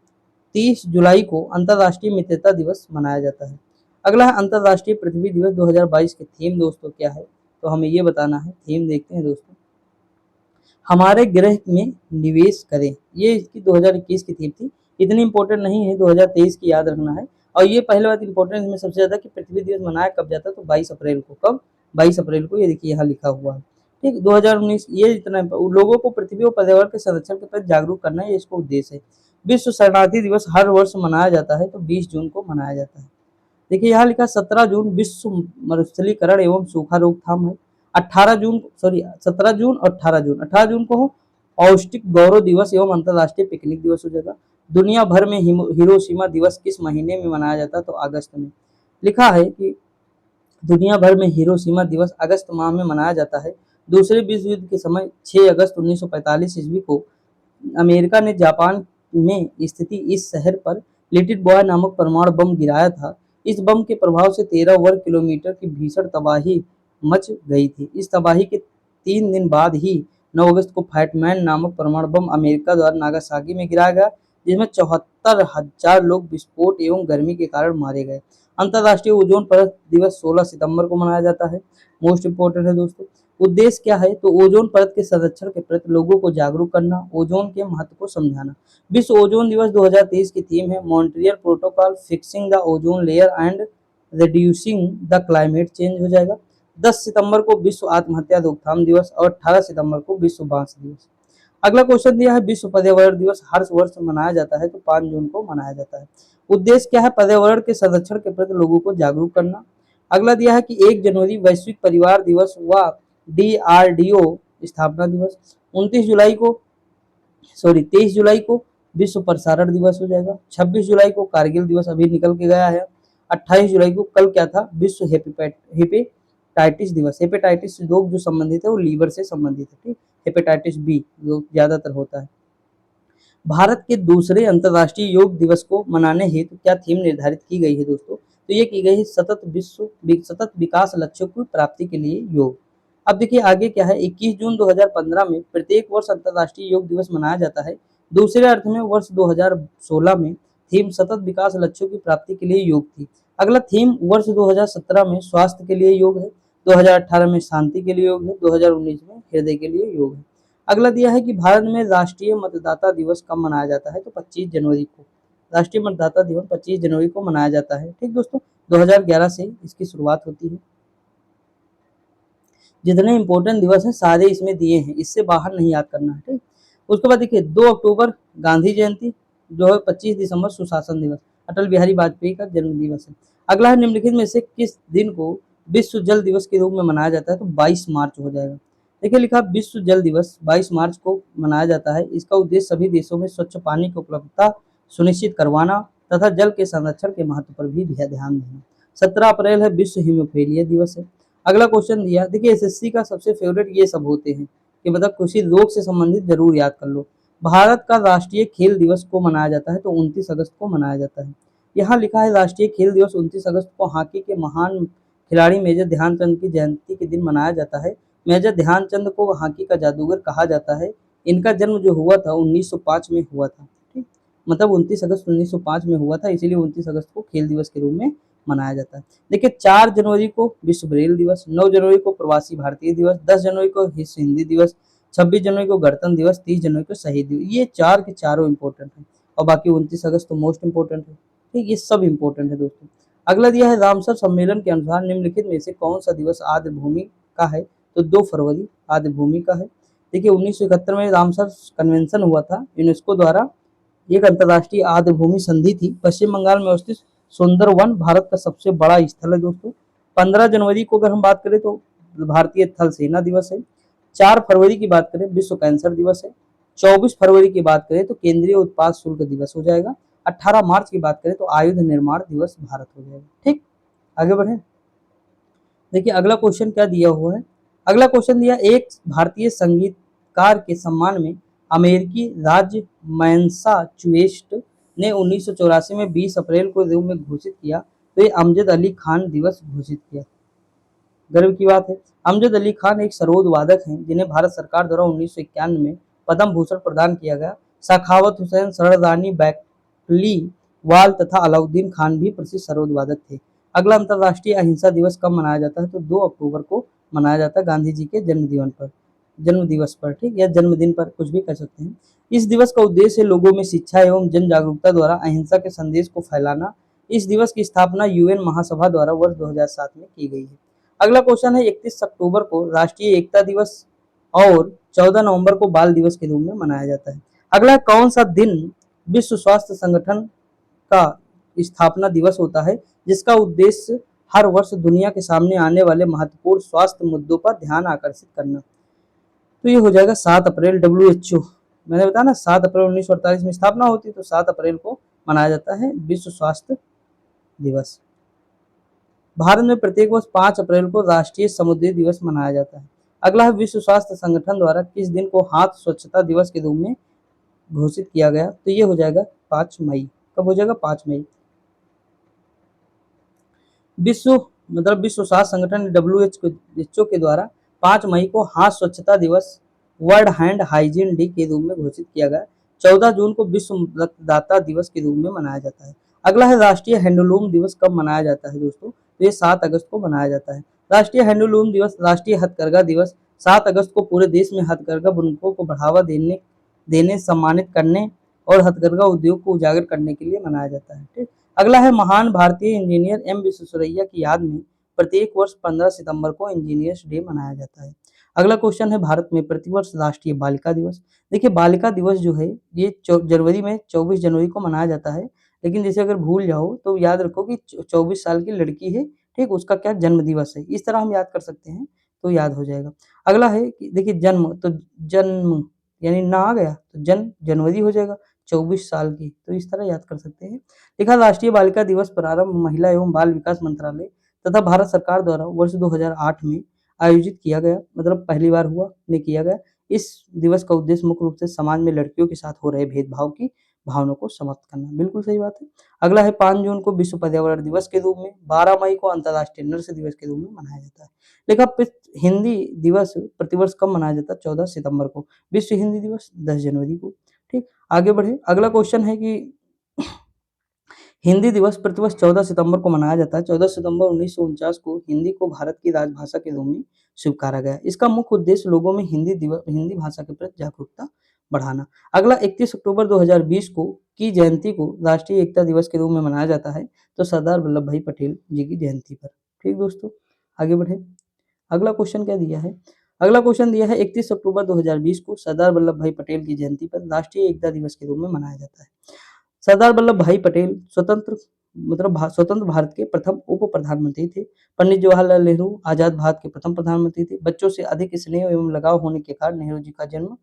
30 जुलाई को अंतर्राष्ट्रीय मित्रता दिवस मनाया जाता है। अगला है अंतर्राष्ट्रीय पृथ्वी दिवस 2022 के थीम दोस्तों क्या है, तो हमें ये बताना है। थीम देखते हैं दोस्तों, हमारे ग्रह में निवेश करें। ये इसकी 2021 की थीम थी, इतनी इंपॉर्टेंट नहीं है, 2023 की याद रखना है। और ये पहले बात इंपॉर्टेंट इसमें सबसे ज्यादा कि पृथ्वी दिवस मनाया कब जाता है, तो 22 अप्रैल को। कब? 22 अप्रैल को, ये देखिए यहाँ लिखा हुआ है। ठीक, 2019 ये इतना लोगों को पृथ्वी और पर्यावरण के संरक्षण के प्रति जागरूक करना है, ये इसको उद्देश्य है। विश्व शरणार्थी दिवस हर वर्ष मनाया जाता है, तो 20 जून को मनाया जाता है। देखिए यहाँ लिखा 17 जून विश्व मरुस्थलीकरण एवं सूखा रोकथाम है। 17 जून और 18 जून को हो औष्टिक गौरव दिवस एवं अंतर्राष्ट्रीय पिकनिक दिवस हो जाएगा। दुनिया भर में हिरोशिमा दिवस किस महीने में मनाया जाता है, तो अगस्त में। लिखा है कि दुनिया भर में हिरोशिमा दिवस अगस्त माह में मनाया जाता है। दूसरे विश्व युद्ध के समय 6 अगस्त 1945 ईस्वी को अमेरिका ने जापान में स्थिति इस शहर पर लिटिल बॉय नामक परमाणु बम गिराया था। इस बम के प्रभाव से 13 वर्ग किलोमीटर की भीषण तबाही मच गई थी। इस तबाही के 3 दिन बाद ही 9 अगस्त को फैटमैन नामक परमाणु बम अमेरिका द्वारा नागासाकी में गिराया गया, जिसमें 74,000 लोग विस्फोट एवं गर्मी के कारण मारे गए। अंतर्राष्ट्रीय ओजोन परत दिवस 16 सितंबर को मनाया जाता है। मोस्ट इंपोर्टेंट है दोस्तों। उद्देश्य क्या है, तो ओजोन परत के संरक्षण के प्रति लोगों को जागरूक करना, ओजोन के महत्व को समझाना। विश्व ओजोन दिवस 2023 की थीम है Montreal protocol fixing the ozone layer and reducing the climate change हो जाएगा। 10 सितंबर को विश्व आत्महत्या रोकथाम दिवस और 18 सितंबर को विश्व बांस दिवस। अगला क्वेश्चन दिया है विश्व पर्यावरण दिवस हर वर्ष मनाया जाता है तो 5 जून को मनाया जाता है। उद्देश्य क्या है? पर्यावरण के संरक्षण के प्रति लोगों को जागरूक करना। अगला दिया है कि 1 जनवरी वैश्विक परिवार दिवस व DRDO स्थापना दिवस। 23 जुलाई को विश्व प्रसारण दिवस हो जाएगा। 26 जुलाई को कारगिल दिवस अभी निकल के गया है। 28 जुलाई को कल क्या था? विश्व हेपेटाइटिस दिवस। हेपेटाइटिस रोग जो संबंधित है वो लीवर से संबंधित है, ठीक। हेपेटाइटिस बी जो ज्यादातर होता है। भारत के दूसरे अंतर्राष्ट्रीय योग दिवस को मनाने हेतु क्या थीम निर्धारित की गई है दोस्तों? तो ये की गई है सतत विकास लक्ष्यों की प्राप्ति के लिए योग। अब देखिए आगे क्या है, 21 जून 2015 में प्रत्येक वर्ष अंतर्राष्ट्रीय योग दिवस मनाया जाता है। दूसरे अर्थ में वर्ष 2016 में थीम सतत विकास लक्ष्यों की प्राप्ति के लिए योग थी। अगला थीम वर्ष 2017 में स्वास्थ्य के लिए योग है, 2018 में शांति के लिए योग है, 2019 में हृदय के लिए योग है। अगला दिया है कि भारत में राष्ट्रीय मतदाता दिवस कब मनाया जाता है? तो 25 जनवरी को। राष्ट्रीय मतदाता दिवस 25 जनवरी को मनाया जाता है, ठीक दोस्तों। 2011 से इसकी शुरुआत होती है। जितने इंपॉर्टेंट दिवस हैं सारे इसमें दिए हैं, इससे बाहर नहीं याद करना है, ठीक। उसके बाद देखिए 2 अक्टूबर गांधी जयंती, जो है 25 दिसंबर सुशासन दिवस, अटल बिहारी वाजपेयी का जन्म दिवस है। अगला है निम्नलिखित में से किस दिन को विश्व जल दिवस के रूप में मनाया जाता है? तो 22 मार्च हो जाएगा। देखिए लिखा विश्व जल दिवस 22 मार्च को मनाया जाता है। इसका उद्देश्य सभी देशों में स्वच्छ पानी की उपलब्धता सुनिश्चित करवाना तथा जल के संरक्षण के महत्व पर भी ध्यान देना। 17 अप्रैल है विश्व हीमोफीलिया दिवस है। अगला क्वेश्चन दिया, देखिए एसएससी का सबसे फेवरेट ये सब होते हैं कि मतलब किसी रोग से संबंधित जरूर याद कर लो। भारत का राष्ट्रीय खेल दिवस को मनाया जाता है तो 29 अगस्त को मनाया जाता है। यहाँ लिखा है राष्ट्रीय खेल दिवस 29 अगस्त को हॉकी के महान खिलाड़ी मेजर ध्यानचंद की जयंती के दिन मनाया जाता है। मेजर ध्यानचंद को हॉकी का जादूगर कहा जाता है। इनका जन्म जो हुआ था 1905 में हुआ था, ठीक। मतलब 29 अगस्त 1905 में हुआ था, इसीलिए 29 अगस्त को खेल दिवस के रूप में मनाया जाता है। देखिए 4 जनवरी को विश्व ब्रेल दिवस, 9 जनवरी को प्रवासी भारतीय दिवस, 10 जनवरी को विश्व हिंदी दिवस, 26 जनवरी को गणतंत्र दिवस, 30 जनवरी को शहीद दिवस। ये 4 के चारों इंपॉर्टेंट है और बाकी 29 अगस्त तो मोस्ट इंपॉर्टेंट है, ठीक। ये सब इंपॉर्टेंट है दोस्तों। अगला दिया है रामसर सम्मेलन के अनुसार निम्नलिखित में से कौन सा दिवस आर्द्र भूमि का है? तो 2 फरवरी आर्द्र भूमि का है। देखिए 1971 में रामसर कन्वेंशन हुआ था यूनेस्को द्वारा, एक अंतर्राष्ट्रीय आर्द्र भूमि संधि थी। पश्चिम बंगाल में अवस्थित सुंदरवन भारत का सबसे बड़ा स्थल है दोस्तों। 15 जनवरी को अगर हम बात करें तो भारतीय थल सेना दिवस है। 4 फरवरी की बात करें विश्व कैंसर दिवस है। 24 फरवरी की बात करें तो केंद्रीय उत्पाद शुल्क दिवस हो जाएगा। 18 मार्च की बात करें तो आयुध निर्माण दिवस भारत हो जाएगा, ठीक। आगे बढ़े। देखिए अगला क्वेश्चन क्या दिया हुआ है। अगला क्वेश्चन दिया, एक भारतीय संगीतकार के सम्मान में अमेरिकी राज्य मैसाचुसेट्स ने 1984 में 20 अप्रैल को रूप में घोषित किया तो ये अमजद अली खान दिवस घोषित किया। गर्व की बात है। अमजद अली खान एक सरोद वादक हैं जिन्हें भारत सरकार द्वारा 1991 में पद्म भूषण प्रदान किया गया। सखावत हुसैन, सरदारनी बैकली वाल तथा अलाउद्दीन खान भी प्रसिद्ध सरोद वादक थे। अगला अंतर्राष्ट्रीय अहिंसा दिवस कब मनाया जाता है? तो 2 अक्टूबर को मनाया जाता है, गांधी जी के जन्म दिवस पर, ठीक, या जन्मदिन पर, कुछ भी कह सकते हैं। इस दिवस का उद्देश्य है लोगों में शिक्षा एवं जन जागरूकता द्वारा अहिंसा के संदेश को फैलाना। इस दिवस की स्थापना यूएन महासभा द्वारा वर्ष 2007 में की गई है। अगला क्वेश्चन है 31 अक्टूबर को राष्ट्रीय एकता दिवस और 14 नवंबर को बाल दिवस के रूप में मनाया जाता है। अगला कौन सा दिन विश्व स्वास्थ्य संगठन का स्थापना दिवस होता है जिसका उद्देश्य हर वर्ष दुनिया के सामने आने वाले महत्वपूर्ण स्वास्थ्य मुद्दों पर ध्यान आकर्षित करना? तो ये हो जाएगा 7 अप्रैल। WHO, मैंने बताया ना 7 अप्रैल 1948 में स्थापना होती है तो 7 अप्रैल को मनाया जाता है विश्व स्वास्थ्य दिवस। भारत में प्रत्येक वर्ष 5 अप्रैल को राष्ट्रीय समुद्री दिवस मनाया जाता है। अगला है विश्व स्वास्थ्य संगठन द्वारा किस दिन को हाथ स्वच्छता दिवस के रूप में घोषित किया गया? तो ये हो जाएगा 5 मई। कब हो जाएगा? 5 मई। विश्व स्वास्थ्य संगठन WHO के द्वारा 5 मई को हाथ स्वच्छता दिवस वर्ल्ड हैंड हाइजीन डे के रूप में घोषित किया गया। 14 जून को विश्व रक्तदाता दिवस के रूप में मनाया जाता है। अगला है राष्ट्रीय हैंडलूम दिवस कब मनाया जाता है दोस्तों? तो ये 7 अगस्त को मनाया जाता है। राष्ट्रीय हैंडलूम दिवस, राष्ट्रीय हथकरघा दिवस 7 अगस्त को पूरे देश में हथकरघा बुनकों को बढ़ावा देने सम्मानित करने और हथकरघा उद्योग को उजागर करने के लिए मनाया जाता है, ठीक। अगला है महान भारतीय इंजीनियर एम विश्वेश्वरैया की याद में प्रत्येक वर्ष 15 सितंबर को इंजीनियर्स डे मनाया जाता है। अगला क्वेश्चन है भारत में प्रतिवर्ष राष्ट्रीय बालिका दिवस। देखिए बालिका दिवस जो है ये जनवरी में 24 जनवरी को मनाया जाता है, लेकिन जैसे अगर भूल जाओ तो याद रखो कि 24 साल की लड़की है, ठीक, उसका क्या जन्म दिवस है, इस तरह हम याद कर सकते हैं तो याद हो जाएगा। अगला है कि देखिए जन्म, तो जन्म यानी ना आ गया तो जन्म जनवरी हो जाएगा 24 साल की, तो इस तरह याद कर सकते हैं। देखा राष्ट्रीय बालिका दिवस प्रारंभ महिला एवं बाल विकास मंत्रालय तथा भारत सरकार द्वारा वर्ष 2008 में आयोजित किया गया, मतलब पहली बार हुआ में किया गया। इस दिवस का उद्देश्य मुख्य रूप से समाज में लड़कियों के साथ हो रहे भेदभाव की भावना को समाप्त करना, बिल्कुल सही बात है। अगला है 5 जून को विश्व पर्यावरण दिवस के रूप में, 12 मई को अंतर्राष्ट्रीय नर्स दिवस के रूप में मनाया जाता है। देखा हिंदी दिवस प्रतिवर्ष कब मनाया जाता है? 14 सितंबर को। विश्व हिंदी दिवस 10 जनवरी को। ठीक, आगे बढ़े। अगला क्वेश्चन है कि हिंदी दिवस प्रतिवर्ष 14 सितंबर को मनाया जाता है। 14 सितंबर 1949 को हिंदी को भारत की राजभाषा के रूप में स्वीकारा गया। इसका मुख्य उद्देश्य लोगों में हिंदी भाषा के प्रति जागरूकता बढ़ाना। अगला 31 अक्टूबर 2020 को की जयंती को राष्ट्रीय एकता दिवस के रूप में मनाया जाता है, तो सरदार वल्लभ भाई पटेल जी की जयंती पर। ठीक दोस्तों, आगे बढ़े। अगला क्वेश्चन क्या दिया है? अगला क्वेश्चन दिया है 31 अक्टूबर 2020 को सरदार वल्लभ भाई पटेल की जयंती पर राष्ट्रीय एकता दिवस के रूप में मनाया जाता है। सरदार वल्लभ भाई पटेल स्वतंत्र भारत के प्रथम उप प्रधानमंत्री थे। पंडित जवाहरलाल नेहरू आजाद भारत के प्रथम प्रधानमंत्री थे। बच्चों से अधिक स्नेह एवं लगाव होने के कारण नेहरू जी का जन्म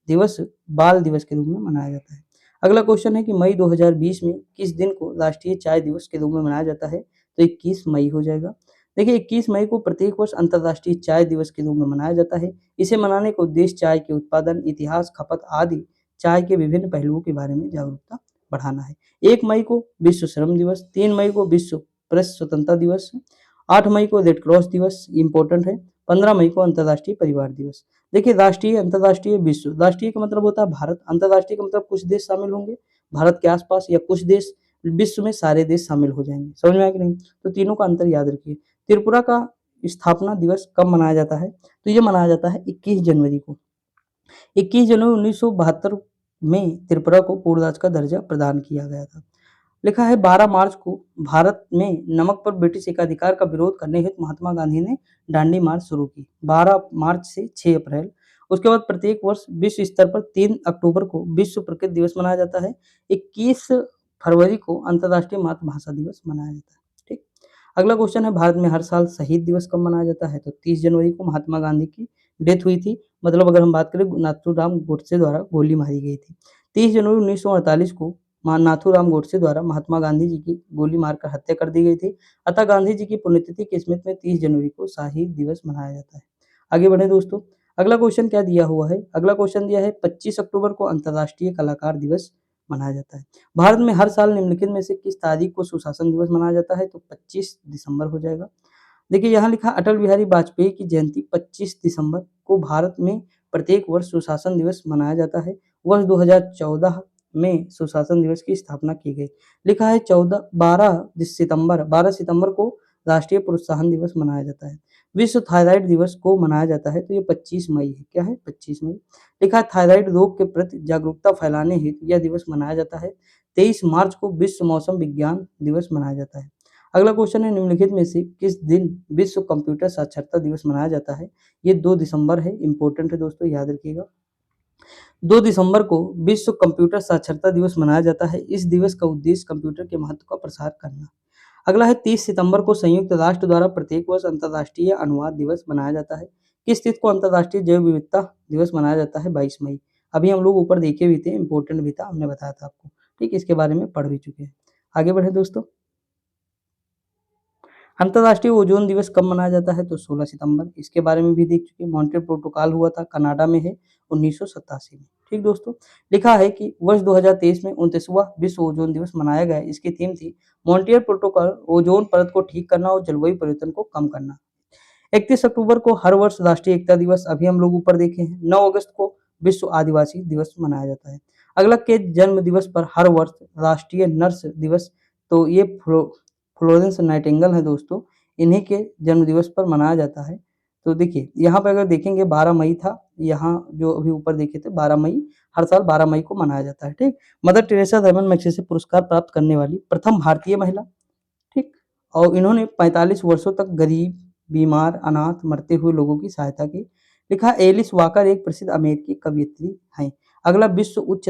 दिवस बाल दिवस के रूप में मनाया जाता है। अगला क्वेश्चन है कि मई 2020 में किस दिन को राष्ट्रीय चाय दिवस के रूप में मनाया जाता है? तो 21 मई हो जाएगा। देखिए 21 मई को प्रत्येक वर्ष अंतर्राष्ट्रीय चाय दिवस के रूप में मनाया जाता है। इसे मनाने का उद्देश्य चाय के उत्पादन, इतिहास, खपत आदि चाय के विभिन्न पहलुओं के बारे में जागरूकता बढ़ाना है। 1 मई को विश्व श्रम दिवस, 3 मई को विश्व प्रेस स्वतंत्रता दिवस, 8 मई को रेड क्रॉस दिवस इम्पोर्टेंट है, 15 मई को अंतर्राष्ट्रीय परिवार दिवस। देखिए राष्ट्रीय, अंतर्राष्ट्रीय, विश्व। राष्ट्रीय का मतलब होता है भारत, अंतर्राष्ट्रीय का मतलब कुछ देश शामिल होंगे भारत के आसपास या कुछ देश, विश्व में सारे देश शामिल हो जाएंगे। समझ में आया कि नहीं? तो तीनों का अंतर याद रखिए। त्रिपुरा का स्थापना दिवस कब मनाया जाता है? तो ये मनाया जाता है 21 जनवरी को। 21 जनवरी 1972 में त्रिपुरा को पूर्ण राज्य का दर्जा प्रदान किया गया था। लिखा है 12 मार्च को भारत में नमक पर ब्रिटिश एकाधिकार का विरोध करने हेतु महात्मा गांधी ने दांडी मार्च शुरू की, 12 मार्च से 6 अप्रैल। उसके बाद प्रत्येक वर्ष विश्व स्तर पर 3 अक्टूबर को विश्व प्रकृति दिवस मनाया जाता है। 21 फरवरी को अंतर्राष्ट्रीय मातृभाषा दिवस मनाया जाता है। ठीक, अगला क्वेश्चन है भारत में हर साल शहीद दिवस कब मनाया जाता है? तो 30 जनवरी को महात्मा गांधी की डेथ हुई थी, मतलब अगर हम बात करें नाथूराम गोडसे द्वारा गोली मारी गई थी। 30 जनवरी 1948 को नाथूराम गोडसे द्वारा महात्मा गांधी जी की गोली मारकर हत्या कर दी गई थी। अतः गांधी जी की पुण्यतिथि की स्मृति में 30 जनवरी को शहीद दिवस मनाया जाता है। आगे बढ़े दोस्तों। अगला क्वेश्चन क्या दिया हुआ है? अगला क्वेश्चन दिया है 25 अक्टूबर को अंतर्राष्ट्रीय कलाकार दिवस मनाया जाता है। भारत में हर साल निम्नलिखित में से किस तारीख को सुशासन दिवस मनाया जाता है? तो 25 दिसंबर हो जाएगा। देखिए यहाँ लिखा अटल बिहारी वाजपेयी की जयंती 25 दिसंबर को भारत में प्रत्येक वर्ष सुशासन दिवस मनाया जाता है। वर्ष 2014 में सुशासन दिवस की स्थापना की गई। लिखा है 12 सितंबर को राष्ट्रीय प्रोत्साहन दिवस मनाया जाता है। विश्व थायराइड दिवस को मनाया जाता है, तो ये 25 मई है। क्या है? 25 मई। लिखा है थायराइड रोग के प्रति जागरूकता फैलाने हेतु यह दिवस मनाया जाता है। 23 मार्च को विश्व मौसम विज्ञान दिवस मनाया जाता है। अगला क्वेश्चन है निम्नलिखित में से किस दिन विश्व कंप्यूटर साक्षरता दिवस मनाया जाता है? ये 2 दिसंबर है, इंपॉर्टेंट है दोस्तों, याद रखिएगा। 2 दिसंबर को विश्व कंप्यूटर साक्षरता दिवस मनाया जाता है। इस दिवस का उद्देश्य कंप्यूटर के महत्व का प्रसार करना। अगला है 30 सितंबर को संयुक्त राष्ट्र द्वारा प्रत्येक वर्ष अंतर्राष्ट्रीय अनुवाद दिवस मनाया जाता है। किस तिथि को अंतर्राष्ट्रीय जैव विविधता दिवस मनाया जाता है? 22 मई। अभी हम लोग ऊपर देखे भी थे, इंपॉर्टेंट भी था, हमने बताया था आपको। ठीक, इसके बारे में पढ़ भी चुके हैं। आगे बढ़े दोस्तों। अंतर्राष्ट्रीय ओजोन दिवस कब मनाया जाता है? तो 16 सितंबर। इसके बारे में भी देख चुके हैं। मॉन्ट्रियल प्रोटोकॉल हुआ था, कनाडा में है 1987 में। ठीक दोस्तों, लिखा है कि वर्ष 2023 में 29वां विश्व ओजोन दिवस मनाया गया। इसकी थीम थी मॉन्ट्रियल प्रोटोकॉल, ओजोन परत को ठीक करना और जलवायु परिवर्तन को कम करना। 31 अक्टूबर को हर वर्ष राष्ट्रीय एकता दिवस, अभी हम लोग ऊपर देखे हैं। 9 अगस्त को विश्व आदिवासी दिवस मनाया जाता है। अगला के जन्म दिवस पर हर वर्ष राष्ट्रीय नर्स दिवस, तो ये फ्लोरेंस नाइटिंगेल है दोस्तों, इन्हीं के जन्म दिवस पर मनाया जाता है। तो देखिए यहाँ पे अगर देखेंगे 12 मई था, यहाँ जो अभी ऊपर देखे थे 12 मई, हर साल 12 मई को मनाया जाता है। ठीक, मदर टेरेसा रमन मैग्सेसे पुरस्कार प्राप्त करने वाली प्रथम भारतीय महिला। ठीक, और इन्होंने 45 वर्षों तक गरीब, बीमार, अनाथ, मरते हुए लोगों की सहायता की। लिखा है एलिस वॉकर एक प्रसिद्ध अमेरिकी कवयित्री हैं। अगला विश्व उच्च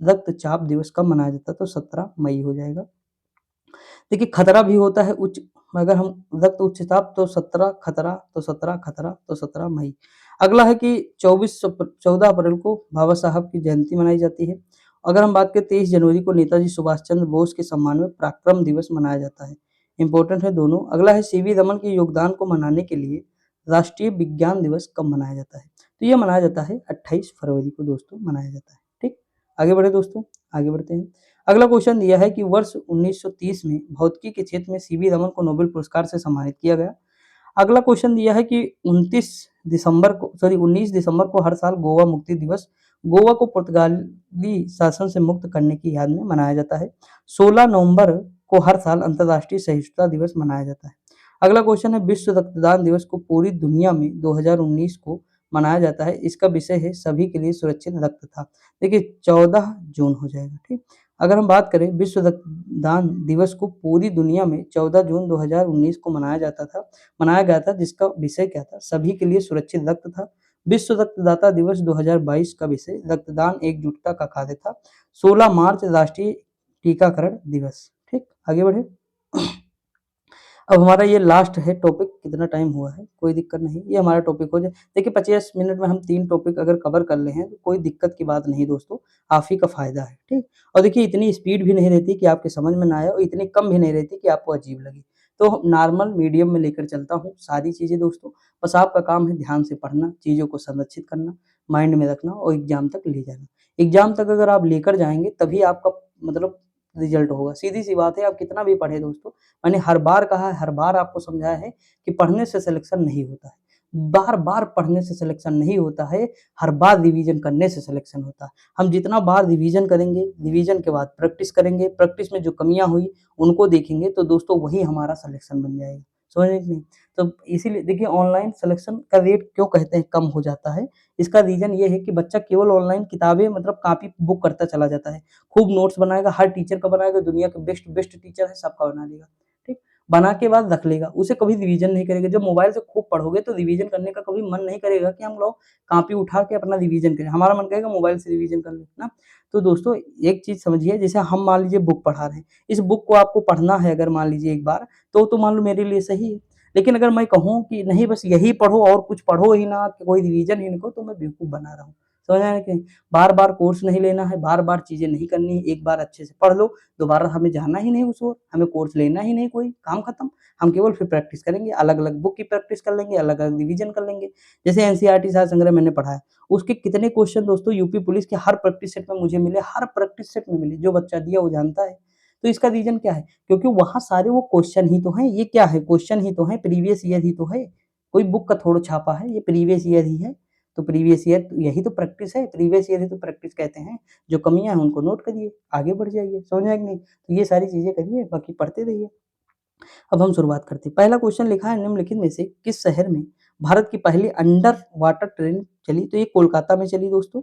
रक्तचाप दिवस कब मनाया जाता है? तो 17 मई हो जाएगा। देखिए खतरा भी होता है उच्च, अगर हम रक्त उच्चताप तो 17 खतरा, तो 17 खतरा, तो 17 मई। अगला है कि 14 अप्रैल को बाबा साहब की जयंती मनाई जाती है। अगर हम बात करें 23 जनवरी को नेताजी सुभाष चंद्र बोस के सम्मान में पराक्रम दिवस मनाया जाता है। इंपॉर्टेंट है दोनों। अगला है सीवी रमन के योगदान को मनाने के लिए राष्ट्रीय विज्ञान दिवस कब मनाया जाता है? तो ये मनाया जाता है 28 फरवरी को दोस्तों मनाया जाता है। ठीक, आगे बढ़े दोस्तों, आगे बढ़ते हैं। अगला क्वेश्चन दिया है कि वर्ष 1930 में भौतिकी के क्षेत्र में सीवी रमन को नोबेल पुरस्कार से सम्मानित किया गया। अगला क्वेश्चन दिया है कि 19 दिसंबर को हर साल गोवा मुक्ति दिवस गोवा को पुर्तगाली शासन से मुक्त करने की याद में मनाया जाता है। 16 नवंबर को हर साल अंतर्राष्ट्रीय सहिष्णुता दिवस मनाया जाता है। अगला क्वेश्चन है विश्व रक्तदान दिवस को पूरी दुनिया में 2019 को मनाया जाता है। इसका विषय है सभी के लिए सुरक्षित रक्त था। देखिए 14 जून हो जाएगा। ठीक, अगर हम बात करें विश्व रक्तदान दिवस को पूरी दुनिया में 14 जून 2019 को मनाया गया था, जिसका विषय क्या था? सभी के लिए सुरक्षित रक्त था। विश्व रक्तदाता दिवस 2022 का विषय रक्तदान एकजुटता का कार्य था। 16 मार्च राष्ट्रीय टीकाकरण दिवस। ठीक, आगे बढ़े। अब हमारा ये लास्ट है टॉपिक, कितना टाइम हुआ है कोई दिक्कत नहीं, ये हमारा टॉपिक हो जाए। देखिए 50 मिनट में हम 3 टॉपिक अगर कवर कर ले हैं तो कोई दिक्कत की बात नहीं दोस्तों, आप ही का फायदा है। ठीक, और देखिए इतनी स्पीड भी नहीं रहती कि आपके समझ में ना आए और इतनी कम भी नहीं रहती कि आपको अजीब लगे। तो नॉर्मल मीडियम में लेकर चलता हूँ सारी चीज़ें दोस्तों। बस आपका काम है ध्यान से पढ़ना, चीज़ों को संरक्षित करना, माइंड में रखना और एग्जाम तक ले जाना। एग्जाम तक अगर आप लेकर जाएंगे तभी आपका मतलब रिजल्ट होगा। सीधी सी बात है, आप कितना भी पढ़े दोस्तों, मैंने हर बार कहा है, हर बार आपको समझाया है कि पढ़ने से सिलेक्शन नहीं होता है। बार-बार पढ़ने से सिलेक्शन नहीं होता है, हर बार रिवीजन करने से सिलेक्शन होता है। हम जितना बार रिवीजन करेंगे, रिवीजन के बाद प्रैक्टिस करेंगे, प्रैक्टिस में जो कमियाँ हुई उनको देखेंगे तो दोस्तों वही हमारा सिलेक्शन बन जाएगा। समझ रहे हैं कि नहीं? तो इसीलिए देखिए ऑनलाइन सिलेक्शन का रेट क्यों कहते हैं कम हो जाता है? इसका रीज़न ये है कि बच्चा केवल ऑनलाइन किताबें मतलब कॉपी बुक करता चला जाता है। खूब नोट्स बनाएगा, हर टीचर का बनाएगा, दुनिया के बेस्ट बेस्ट टीचर है सबका बना लेगा। ठीक, बना के बाद रख लेगा, उसे कभी रिवीजन नहीं करेगा। जब मोबाइल से खूब पढ़ोगे तो रिवीजन करने का कभी मन नहीं करेगा कि हम लोग कॉपी उठा के अपना रिवीजन करें, हमारा मन करेगा मोबाइल से रिवीजन कर लें ना। तो दोस्तों एक चीज़ समझिए, जैसे हम मान लीजिए बुक पढ़ा रहे हैं, इस बुक को आपको पढ़ना है अगर मान लीजिए एक बार, तो मान लो मेरे लिए सही है। लेकिन अगर मैं कहूँ कि नहीं बस यही पढ़ो और कुछ पढ़ो ही ना, कोई रिवीजन ही नहीं करो, तो मैं बेवकूफ़ बना रहा हूँ। समझ आया कि नहीं? बार-बार कोर्स नहीं लेना है, बार-बार चीज़ें नहीं करनी है, एक बार अच्छे से पढ़ लो, दोबारा हमें जाना ही नहीं उस ओर, हमें कोर्स लेना ही नहीं कोई, काम खत्म। हम केवल फिर प्रैक्टिस करेंगे, अलग-अलग बुक की प्रैक्टिस कर लेंगे, अलग-अलग रिवीजन कर लेंगे। जैसे एनसीईआरटी सार संग्रह मैंने पढ़ा है, उसके कितने क्वेश्चन दोस्तों यूपी पुलिस के हर प्रैक्टिस सेट में मुझे मिले, हर प्रैक्टिस सेट में मिले, जो बच्चा दिया वो जानता है। तो इसका रीज़न क्या है? क्योंकि वहाँ सारे वो क्वेश्चन ही तो हैं, ये क्या है? क्वेश्चन ही तो हैं, प्रीवियस ईयर ही तो है। कोई बुक का थोड़ा छापा है, ये प्रीवियस ईयर ही है। तो प्रीवियस ईयर यही तो प्रैक्टिस है, प्रीवियस ईयर ही तो प्रैक्टिस कहते हैं। जो कमियाँ हैं उनको नोट करिए, आगे बढ़ जाइए, समझ में आया कि नहीं? तो ये सारी चीज़ें करिए, बाकी पढ़ते रहिए। अब हम शुरुआत करते हैं। पहला क्वेश्चन लिखा है निम्नलिखित में से किस शहर में भारत की पहली अंडर वाटर ट्रेन चली? तो ये कोलकाता में चली दोस्तों।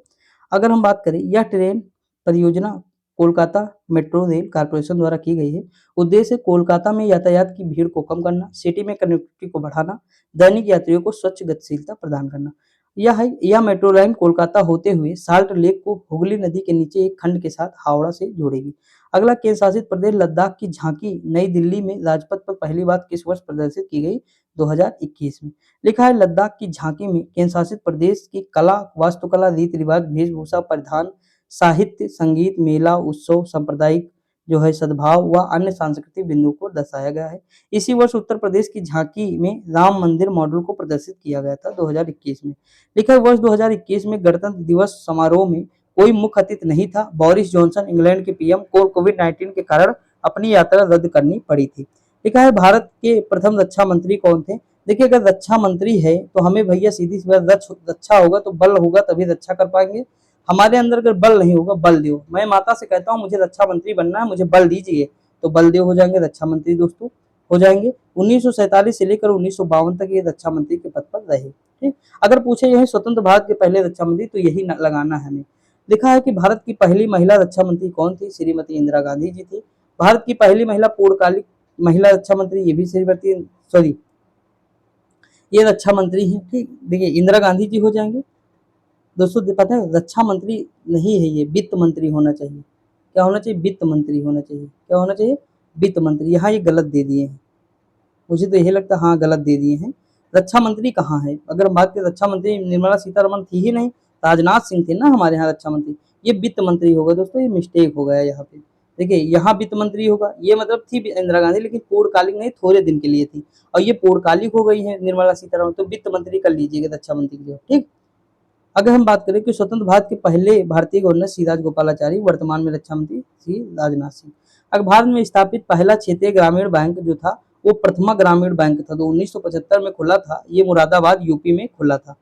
अगर हम बात करें, यह ट्रेन परियोजना कोलकाता मेट्रो रेल कॉर्पोरेशन द्वारा की गई है। उद्देश्य कोलकाता में यातायात की भीड़ को कम करना, सिटी में कनेक्टिविटी को बढ़ाना, दैनिक यात्रियों को स्वच्छ गतिशीलता प्रदान करना। यह मेट्रो लाइन कोलकाता होते हुए साल्ट लेक को हुगली नदी के नीचे एक खंड के साथ हावड़ा से जोड़ेगी। अगला केंद्र शासित प्रदेश लद्दाख की झांकी नई दिल्ली में राजपथ पर पहली बार किस वर्ष प्रदर्शित की गई? 2021 में। लिखा है लद्दाख की झांकी में केंद्र शासित प्रदेश की कला, वास्तुकला, रीति रिवाज, वेशभूषा, परिधान, साहित्य, संगीत, मेला, उत्सव, सांप्रदायिक जो है सद्भाव व अन्य सांस्कृतिक बिंदुओं को दर्शाया गया है। इसी वर्ष उत्तर प्रदेश की झांकी में राम मंदिर मॉडल को प्रदर्शित किया गया था 2021 में। लिखा है वर्ष 2021 में गणतंत्र दिवस समारोह में कोई मुख्य अतिथि नहीं था। बोरिस जॉनसन इंग्लैंड के पीएम को कोविड-19 के कारण अपनी यात्रा रद्द करनी पड़ी थी। लिखा है भारत के प्रथम रक्षा मंत्री कौन थे? देखिए अगर रक्षा मंत्री है तो हमें भैया सीधी सी बात, रक्षा होगा तो बल होगा तभी रक्षा कर पाएंगे। हमारे अंदर अगर बल नहीं होगा, बल दो। मैं माता से कहता हूँ मुझे रक्षा मंत्री बनना है, मुझे बल दीजिए, तो बलदेव हो जाएंगे रक्षा मंत्री दोस्तों, हो जाएंगे। 1947 से लेकर 1952 तक ये रक्षा मंत्री के पद पर रहे। ठीक, अगर पूछे यही स्वतंत्र भारत के पहले रक्षा मंत्री तो यही लगाना है हमें। लिखा है कि भारत की पहली महिला रक्षा मंत्री कौन थी? श्रीमती इंदिरा गांधी जी थी। भारत की पहली महिला पूर्णकालिक महिला रक्षा मंत्री ये भी श्रीमती ये रक्षा मंत्री हैं, ठीक। देखिए इंदिरा गांधी जी हो जाएंगे। दोस्तों पता है रक्षा मंत्री नहीं है, ये वित्त मंत्री होना चाहिए। क्या होना चाहिए? वित्त मंत्री होना चाहिए। क्या होना चाहिए? वित्त मंत्री। यहाँ ये गलत दे दिए हैं, मुझे तो यही लगता है, हाँ गलत दे दिए हैं। रक्षा मंत्री कहाँ है? अगर हम बात करें रक्षा मंत्री निर्मला सीतारमण थी ही नहीं, राजनाथ सिंह थे ना हमारे यहाँ रक्षा मंत्री। ये वित्त मंत्री होगा दोस्तों, ये मिस्टेक हो गया यहाँ पे। देखिए यहाँ वित्त मंत्री होगा, ये मतलब थी इंदिरा गांधी लेकिन पूर्णकालिक नहीं, थोड़े दिन के लिए थी, और ये पूर्णकालिक हो गई है निर्मला सीतारमण, तो वित्त मंत्री कर लीजिएगा रक्षा मंत्री की जगह, ठीक। अगर हम बात करें कि स्वतंत्र भारत के पहले भारतीय गवर्नर सी राजगोपालाचारी, वर्तमान में रक्षा मंत्री श्री राजनाथ सिंह। अगर भारत में स्थापित पहला क्षेत्रीय ग्रामीण बैंक जो था वो प्रथमा ग्रामीण बैंक था, तो 1975 में खुला था, ये मुरादाबाद यूपी में खुला था।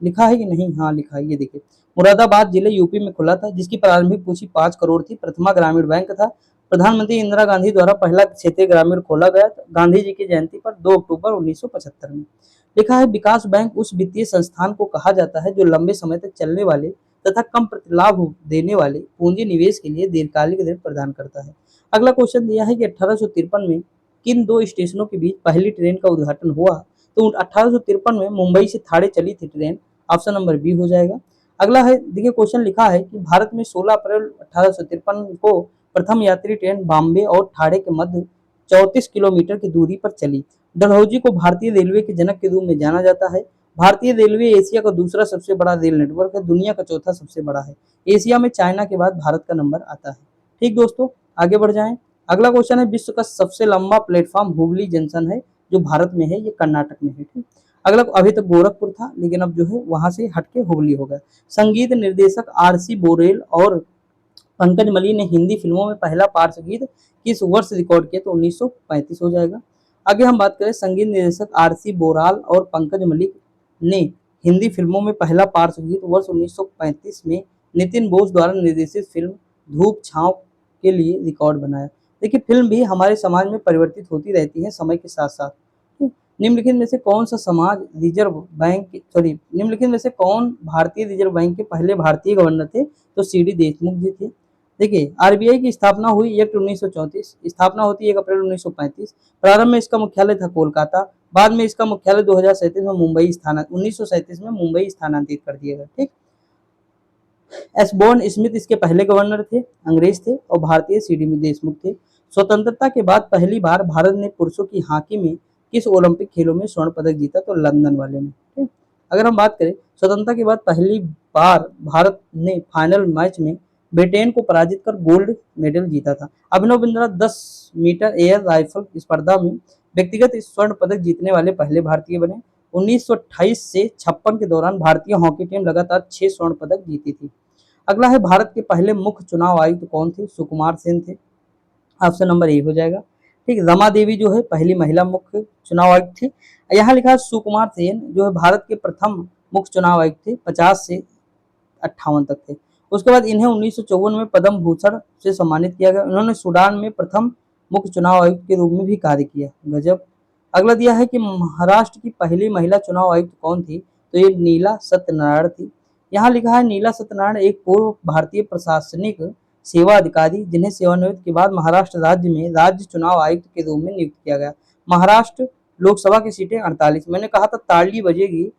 लिखा है कि नहीं? हाँ लिखा है, ये देखिए मुरादाबाद जिले यूपी में खुला था, जिसकी प्रारंभिक पूंजी 5 करोड़ थी। प्रथमा ग्रामीण बैंक था। प्रधानमंत्री इंदिरा गांधी द्वारा पहला क्षेत्रीय ग्रामीण खोला गया था गांधी जी की जयंती पर 2 अक्टूबर 1975 में। लिखा है विकास बैंक उस वित्तीय संस्थान को कहा जाता है जो लंबे समय तक चलने वाले तथा कम प्रतिलाभ देने वाले पूंजी निवेश के लिए दीर्घकालिक ऋण प्रदान करता है। अगला क्वेश्चन दिया है कि 1853 में किन दो स्टेशनों के बीच पहली ट्रेन का उद्घाटन हुआ? तो 1853 में मुंबई से थाड़े चली थी ट्रेन। ऑप्शन नंबर बी हो जाएगा। अगला है, देखिए क्वेश्चन लिखा है कि भारत में 16 अप्रैल 1853 को प्रथम यात्री ट्रेन बॉम्बे और ठाणे के मध्य 34 किलोमीटर की दूरी पर चली। डलहौजी को भारतीय रेलवे के जनक के रूप में जाना जाता है। भारतीय रेलवे एशिया का दूसरा सबसे बड़ा रेल नेटवर्क है, दुनिया का चौथा सबसे बड़ा है। एशिया में चाइना के बाद भारत का नंबर आता है। ठीक दोस्तों, आगे बढ़ जाएं। अगला क्वेश्चन है विश्व का सबसे लंबा प्लेटफॉर्म हुबली जंक्शन है, जो भारत में है, ये कर्नाटक में है। ठीक। अगला, अभी तक गोरखपुर था लेकिन अब जो है वहां से हटके हुबली हो गया। संगीत निर्देशक आर.सी. बोरेल और पंकज मली ने हिंदी फिल्मों में पहला पार्श्व गीत किस वर्ष रिकॉर्ड किया? तो 1935 हो जाएगा। आगे हम बात करें संगीत निर्देशक आर.सी. बोराल और पंकज मलिक ने हिंदी फिल्मों में पहला पार्श्व गीत वर्ष 1935 में नितिन बोस द्वारा निर्देशित फिल्म धूप छांव के लिए रिकॉर्ड बनाया। देखिए फिल्म भी हमारे समाज में परिवर्तित होती रहती है समय के साथ साथ। निम्नलिखित में से कौन सा समाज रिजर्व बैंक सॉरी निम्नलिखित में से कौन भारतीय रिजर्व बैंक के पहले भारतीय गवर्नर थे? तो सी डी देशमुख जी थे। देखिए आरबीआई की स्थापना हुई एक्ट 1934, स्थापना होती है 1 अप्रैल 1935। प्रारंभ में इसका मुख्यालय था कोलकाता, बाद में इसका मुख्यालय 2037 में मुंबई 1937 में मुंबई स्थानांतरित कर दिया गया। ठीक। एसबोर्न स्मिथ इसके पहले गवर्नर थे, अंग्रेज थे, और भारतीय सीडी में देशमुख थे। स्वतंत्रता के बाद पहली बार भारत ने पुरुषों की हॉकी में किस ओलंपिक खेलों में स्वर्ण पदक जीता? तो लंदन वाले में। ठीक। अगर हम बात करें स्वतंत्रता के बाद पहली बार भारत ने फाइनल मैच में ब्रिटेन को पराजित कर गोल्ड मेडल जीता था। Abhinav Bindra 10 metre air rifle स्पर्धा में व्यक्तिगत स्वर्ण पदक जीतने वाले पहले भारतीय बने। 1928 से 56 के दौरान भारतीय हॉकी टीम लगातार 6 स्वर्ण पदक जीती थी। अगला है भारत के पहले मुख्य चुनाव आयुक्त कौन थे? सुकुमार सेन थे। ऑप्शन नंबर ए हो जाएगा। ठीक। रमा देवी जो है पहली महिला मुख्य चुनाव आयुक्त थी। यहाँ लिखा है सुकुमार सेन जो है भारत के प्रथम मुख्य चुनाव आयुक्त थे, 50 से 58 तक थे। उसके बाद इन्हें 1954 में पद्म भूषण से सम्मानित किया गया। उन्होंने सूडान में प्रथम मुख्य चुनाव आयुक्त के रूप में भी कार्य किया। गजब। अगला दिया है कि महाराष्ट्र की पहली महिला चुनाव आयुक्त कौन थी? तो ये नीला सत्यनारायण थी। यहाँ लिखा है नीला सत्यनारायण एक पूर्व भारतीय प्रशासनिक सेवा अधिकारी जिन्हें सेवानिवृत्ति के बाद महाराष्ट्र राज्य में राज्य चुनाव आयुक्त के रूप में नियुक्त किया गया। महाराष्ट्र लोकसभा की सीटें 48। मैंने कहा था ताली बजेगी,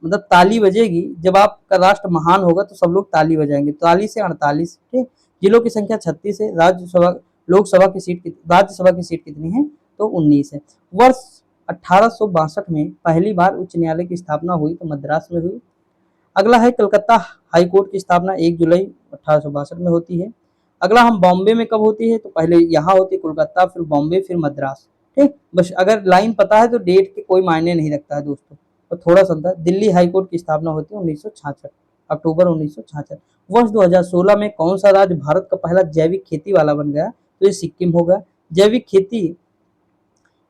मतलब ताली बजेगी जब आपका राष्ट्र महान होगा तो सब लोग ताली बजाएंगे। ताली से 48। ठीक। जिलों की संख्या 36 है। राज्यसभा राज्यसभा की सीट कितनी है? तो 19 है। वर्ष 1862 में पहली बार उच्च न्यायालय की स्थापना हुई, तो मद्रास में हुई। अगला है कलकत्ता हाई कोर्ट की स्थापना 1 जुलाई 1862 में होती है। अगला हम बॉम्बे में कब होती है? तो पहले यहाँ होती है कोलकाता, फिर बॉम्बे, फिर मद्रास। ठीक। बस अगर लाइन पता है तो डेट के कोई मायने नहीं रखता है दोस्तों, तो थोड़ा सा था। दिल्ली हाई कोर्ट की स्थापना होती है 1966, अक्टूबर 1966। वर्ष 2016 में कौन सा राज्य भारत का पहला जैविक खेती वाला बन गया? तो ये सिक्किम होगा। जैविक खेती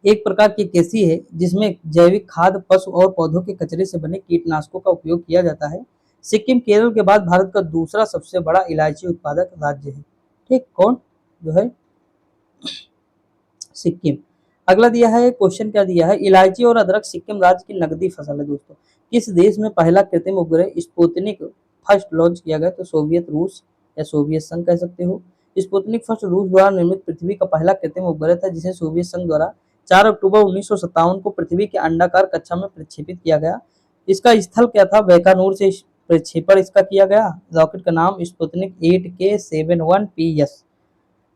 एक प्रकार की कृषि है जिसमें जैविक खाद पशु और पौधों के कचरे से बने कीटनाशकों का उपयोग किया जाता है। सिक्किम केरल के बाद भारत का दूसरा सबसे बड़ा इलायची उत्पादक राज्य है। ठीक। कौन जो है? सिक्किम। अगला दिया है क्वेश्चन, क्या दिया है? इलायची और अदरक सिक्किम राज्य की नकदी फसल है दोस्तों। किस देश में पहला कृत्रिम उपग्रह स्पुतनिक फर्स्ट लॉन्च किया गया? तो सोवियत रूस या सोवियत संघ कह सकते हो। स्पुतनिक फर्स्ट रूस द्वारा निर्मित पृथ्वी का पहला कृत्रिम उपग्रह था जिसे सोवियत संघ द्वारा 4 अक्टूबर 1957 को पृथ्वी के अंडाकार कक्षा में प्रक्षेपित किया गया। इसका स्थल क्या था? बैकानूर से प्रक्षेपण इसका किया गया। रॉकेट का नाम स्पुतनिक 8K71PS।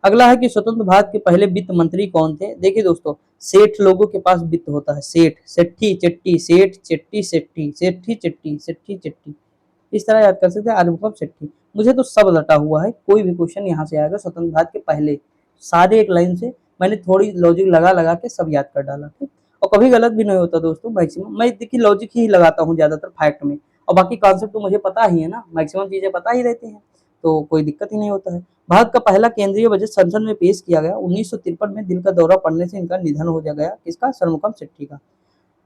अगला है कि स्वतंत्र भारत के पहले वित्त मंत्री कौन थे? देखिए दोस्तों, सेठ लोगों के पास वित्त होता है। सेठ, सेट्ठी, चट्टी, सेठ, चट्टी, सेट्ठी, सेट्ठी, चट्टी, सेट्ठी, चट्टी, इस तरह याद कर सकते हैं। अनुपम सेट्ठी। मुझे तो सब रटा हुआ है, कोई भी क्वेश्चन यहाँ से आएगा स्वतंत्र भारत के पहले, सारे एक लाइन से मैंने थोड़ी लॉजिक लगा लगा के सब याद कर डाला। ठीक, और कभी गलत भी नहीं होता दोस्तों। मैक्सिमम मैं देखिए लॉजिक ही लगाता हूँ ज्यादातर फैक्ट में, और बाकी कॉन्सेप्ट तो मुझे पता ही है ना, मैक्सिमम चीजें पता ही रहती हैं, तो कोई दिक्कत ही नहीं होता है। भारत का पहला केंद्रीय बजट संसद में पेश किया गया 1953 में। दिल का दौरा पड़ने से इनका निधन हो गया। किसका? षणमुखम शेट्टी का।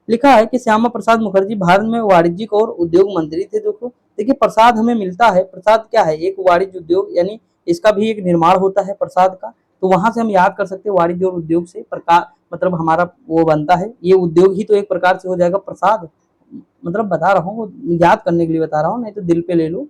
लिखा है कि श्यामा प्रसाद मुखर्जी भारत में वाणिज्यिक और उद्योग मंत्री थे। दोस्तों देखिए, प्रसाद हमें मिलता है, प्रसाद क्या है? एक वाणिज्य उद्योग, यानी इसका भी एक निर्माण होता है प्रसाद का, तो वहां से हम याद कर सकते हैं वाणिज्य और उद्योग से प्रकार, मतलब हमारा वो बनता है, ये उद्योग ही तो एक प्रकार से हो जाएगा प्रसाद। मतलब बता रहा हूँ, याद करने के लिए बता रहा हूँ, नहीं तो दिल पे ले लो।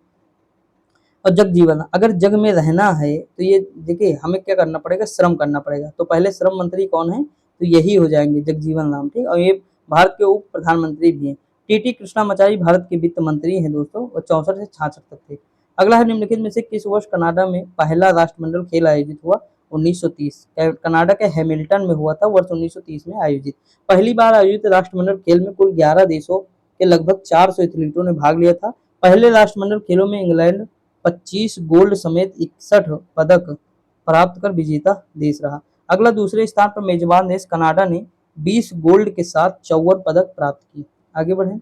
और जग जीवन, अगर जग में रहना है तो ये देखिए हमें क्या करना पड़ेगा? श्रम करना पड़ेगा। तो पहले श्रम मंत्री कौन है? तो यही हो जाएंगे जगजीवन राम। ठीक, और ये भारत के उप प्रधानमंत्री भी हैं। टीटी कृष्णामाचारी भारत के वित्त मंत्री हैं दोस्तों, और 64 से 66 तक थे। अगला है, निम्नलिखित में से किस वर्ष कनाडा में पहला राष्ट्रमंडल खेल आयोजित हुआ? 1930। कनाडा के हैमिल्टन में हुआ था, वर्ष 1930 में आयोजित। पहली बार आयोजित राष्ट्रमंडल खेल में कुल 11 देशों के लगभग 400 एथलीटों ने भाग लिया था। पहले राष्ट्रमंडल खेलों में इंग्लैंड 25 गोल्ड समेत 61 पदक प्राप्त कर विजेता देश रहा। अगला, दूसरे स्थान पर मेजबान देश कनाडा ने 20 गोल्ड के साथ 54 पदक प्राप्त किए। आगे बढ़े,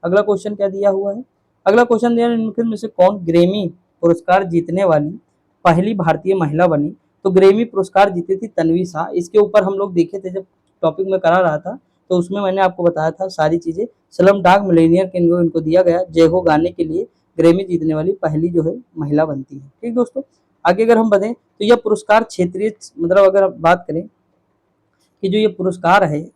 अगला क्वेश्चन क्या दिया हुआ है? अगला क्वेश्चन दिया, निम्नलिखित में से कौन ग्रेमी पुरस्कार जीतने वाली पहली भारतीय महिला बनी? तो ग्रेमी पुरस्कार जीती थी तन्वी शाह। इसके ऊपर हम लोग देखे थे जब टॉपिक में करा रहा था, तो उसमें मैंने आपको बताया था सारी चीजें। स्लम डॉग मिलियनेयर के इनको दिया गया जय हो गाने के लिए ग्रेमी जीतने वाली पहली जो है महिला बनती है। ठीक दोस्तों, आगे अगर हम बढ़ें तो यह पुरस्कार क्षेत्रीय, मतलब अगर बात करें कि जो ये पुरस्कार है,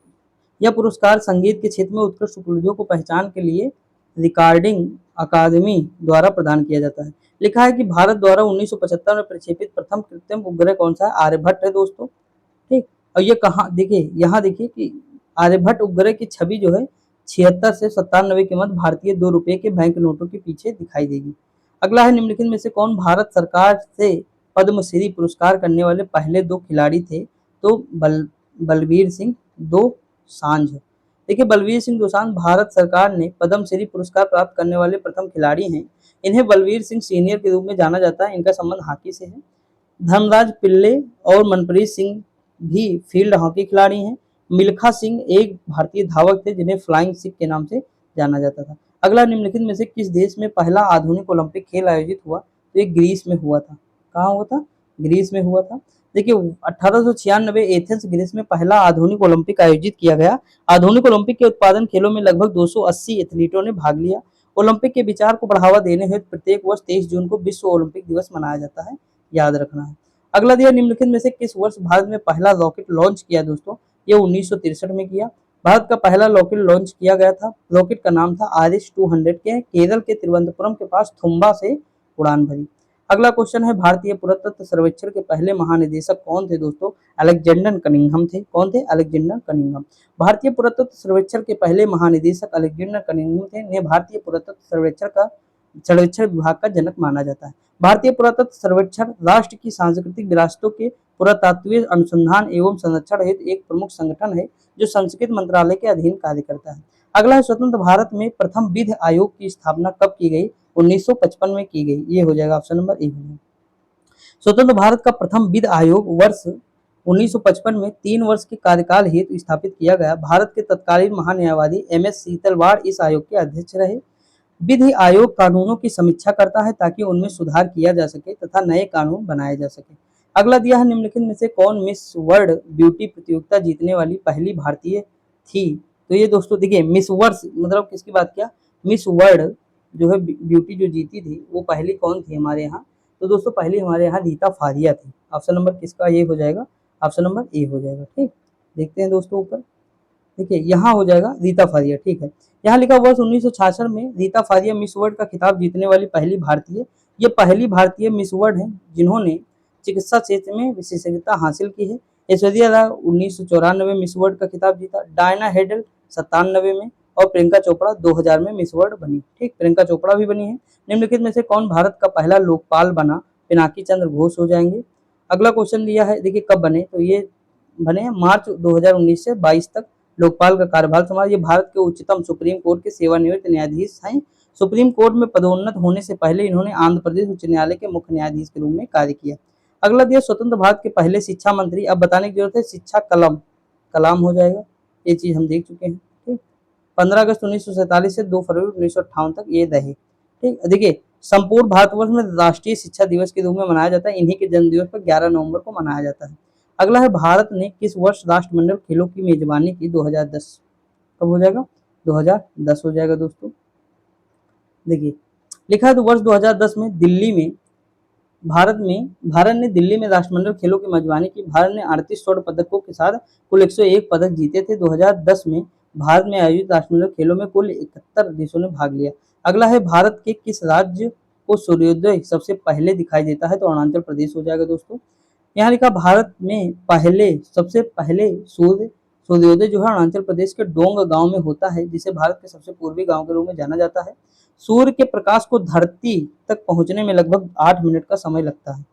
यह पुरस्कार संगीत के क्षेत्र में उत्कृष्ट उपलब्धियों को पहचान के लिए रिकॉर्डिंग अकादमी द्वारा प्रदान किया जाता है। लिखा है कि भारत द्वारा 1975 में प्रक्षेपित प्रथम कृत्रिम उपग्रह कौन सा है? आर्यभट्ट है दोस्तों। ठीक, और ये कहाँ देखिए, यहाँ देखिए कि आर्यभट्ट उपग्रह की छवि जो है 76 से 97 के मध्य भारतीय 2 रुपए के बैंक नोटों के पीछे दिखाई देगी। अगला है, निम्नलिखित में से कौन भारत सरकार से पद्मश्री पुरस्कार करने वाले पहले 2 खिलाड़ी थे? तो बलवीर सिंह दोसांझ। देखिए, बलवीर सिंह दोसांझ भारत सरकार ने पद्मश्री पुरस्कार प्राप्त करने वाले प्रथम खिलाड़ी हैं। इन्हें बलवीर सिंह सीनियर के रूप में जाना जाता है। इनका संबंध हॉकी से है। धर्मराज पिल्ले और मनप्रीत सिंह भी फील्ड हॉकी खिलाड़ी हैं। मिल्खा सिंह एक भारतीय धावक थे जिन्हें फ्लाइंग सिख के नाम से जाना जाता था। अगला, निम्नलिखित में से किस देश में पहला आधुनिक ओलंपिक खेल आयोजित हुआ? तो ये ग्रीस में हुआ था। कहाँ हुआ था? ग्रीस में हुआ था। देखिए, 1896 एथेंस ग्रीस में पहला आधुनिक ओलंपिक आयोजित किया गया। आधुनिक ओलंपिक के उत्पादन खेलों में लगभग 280 एथलीटों ने भाग लिया। ओलंपिक के विचार को बढ़ावा देने हेतु प्रत्येक वर्ष 23 जून को विश्व ओलंपिक दिवस मनाया जाता है, याद रखना है। अगला दिया, निम्नलिखित में से किस वर्ष भारत में पहला रॉकेट लॉन्च किया? दोस्तों ये 1963 में किया। भारत का पहला रॉकेट लॉन्च किया गया था। रॉकेट का नाम था RS-200 के केरल के तिरुवनंतपुरम के पास थुम्बा से उड़ान भरी। अगला क्वेश्चन है, भारतीय पुरातत्व सर्वेक्षण के पहले महानिदेशक कौन थे? दोस्तों अलेक्जेंडर कनिंघम थे। कौन थे? Alexander Cunningham. भारतीय पुरातत्व सर्वेक्षण के पहले महानिदेशक अलेक्जेंडर कनिंघम थे। इन्हें भारतीय पुरातत्व सर्वेक्षण विभाग का जनक माना जाता है। भारतीय पुरातत्व सर्वेक्षण राष्ट्र की सांस्कृतिक विरासतों के पुरातात्विक अनुसंधान एवं संरक्षण हेतु एक प्रमुख संगठन है जो संस्कृति मंत्रालय के अधीन कार्य करता है। अगला है, स्वतंत्र भारत में प्रथम विधि आयोग की स्थापना कब की गई? 1955 में की गई। ये हो जाएगा ऑप्शन नंबर ए। स्वतंत्र भारत का प्रथम विधि आयोग वर्ष 1955 में 3 वर्ष के कार्यकाल हेतु स्थापित किया गया। भारत के तत्कालीन महान्यायवादी MS सीतलवाड़ इस आयोग के अध्यक्ष रहे। विधि आयोग कानूनों की समीक्षा करता है ताकि उनमें सुधार किया जा सके तथा नए कानून बनाए जा सके। अगला दिया है, निम्नलिखित में से कौन मिस वर्ल्ड ब्यूटी प्रतियोगिता जीतने वाली पहली भारतीय थी? तो ये दोस्तों देखिए, मिस वर्ल्ड मतलब किसकी बात किया? मिस वर्ल्ड जो है ब्यूटी जो जीती थी वो पहली कौन थी हमारे यहाँ? तो दोस्तों पहली हमारे यहाँ रीता फारिया थी। ऑप्शन नंबर किसका ये हो जाएगा? ऑप्शन नंबर ए हो जाएगा। ठीक, देखते हैं दोस्तों ऊपर, देखिए यहाँ हो जाएगा रीता फारिया। ठीक है, यहाँ लिखा वर्ष 1966 में रीता फारिया मिस वर्ल्ड का खिताब जीतने वाली पहली भारतीय, ये पहली भारतीय मिस वर्ल्ड है जिन्होंने चिकित्सा क्षेत्र में विशेषज्ञता हासिल की है। ऐश्वर्या 1994 मिस वर्ल्ड का खिताब जीता, डायना हेडल 97 में और प्रियंका चोपड़ा 2000 में मिस वर्ल्ड बनी। ठीक, प्रियंका चोपड़ा भी बनी है। निम्नलिखित में से कौन भारत का पहला लोकपाल बना? पिनाकी चंद्र घोष हो जाएंगे। अगला क्वेश्चन दिया है, देखिए कब बने, तो ये बने मार्च 2019 से 22 तक लोकपाल का कार्यभार संभाला। ये भारत के उच्चतम सुप्रीम कोर्ट के सेवानिवृत्त न्यायाधीश हैं। सुप्रीम कोर्ट में पदोन्नत होने से पहले इन्होंने आंध्र प्रदेश उच्च न्यायालय के मुख्य न्यायाधीश के रूप में कार्य किया। अगला दिया स्वतंत्र भारत के पहले शिक्षा मंत्री, अब बताने की जरूरत है, शिक्षा कलम कलाम हो जाएगा, ये चीज हम देख चुके हैं। ठीक, 15 अगस्त 1947 से 2 फरवरी 1958 तक ये रहे। ठीक, देखिए संपूर्ण भारतवर्ष में राष्ट्रीय शिक्षा दिवस के रूप में मनाया जाता है, इन्हीं के जन्म दिवस पर 11 नवंबर को मनाया जाता है। अगला है, भारत ने किस वर्ष राष्ट्रमंडल खेलों की मेजबानी की? 2010। कब हो जाएगा? 2010 हो जाएगा दोस्तों। देखिए लिखा है, तो वर्ष 2010 में दिल्ली में भारत ने दिल्ली में राष्ट्रमंडल खेलों की मेजबानी की। भारत ने 38 स्वर्ण पदकों के साथ कुल 101 पदक जीते थे। 2010 में भारत में आयोजित राष्ट्रमंडल खेलों में कुल 71 देशों ने भाग लिया। अगला है, भारत के किस राज्य को सूर्योदय सबसे पहले दिखाई देता है? तो अरुणाचल प्रदेश हो जाएगा दोस्तों। यहाँ लिखा, भारत में सबसे पहले सूर्योदय जो है अरुणाचल प्रदेश के डोंग गांव में होता है, जिसे भारत के सबसे पूर्वी गांव के रूप में जाना जाता है। सूर्य के प्रकाश को धरती तक पहुंचने में लगभग 8 मिनट का समय लगता है।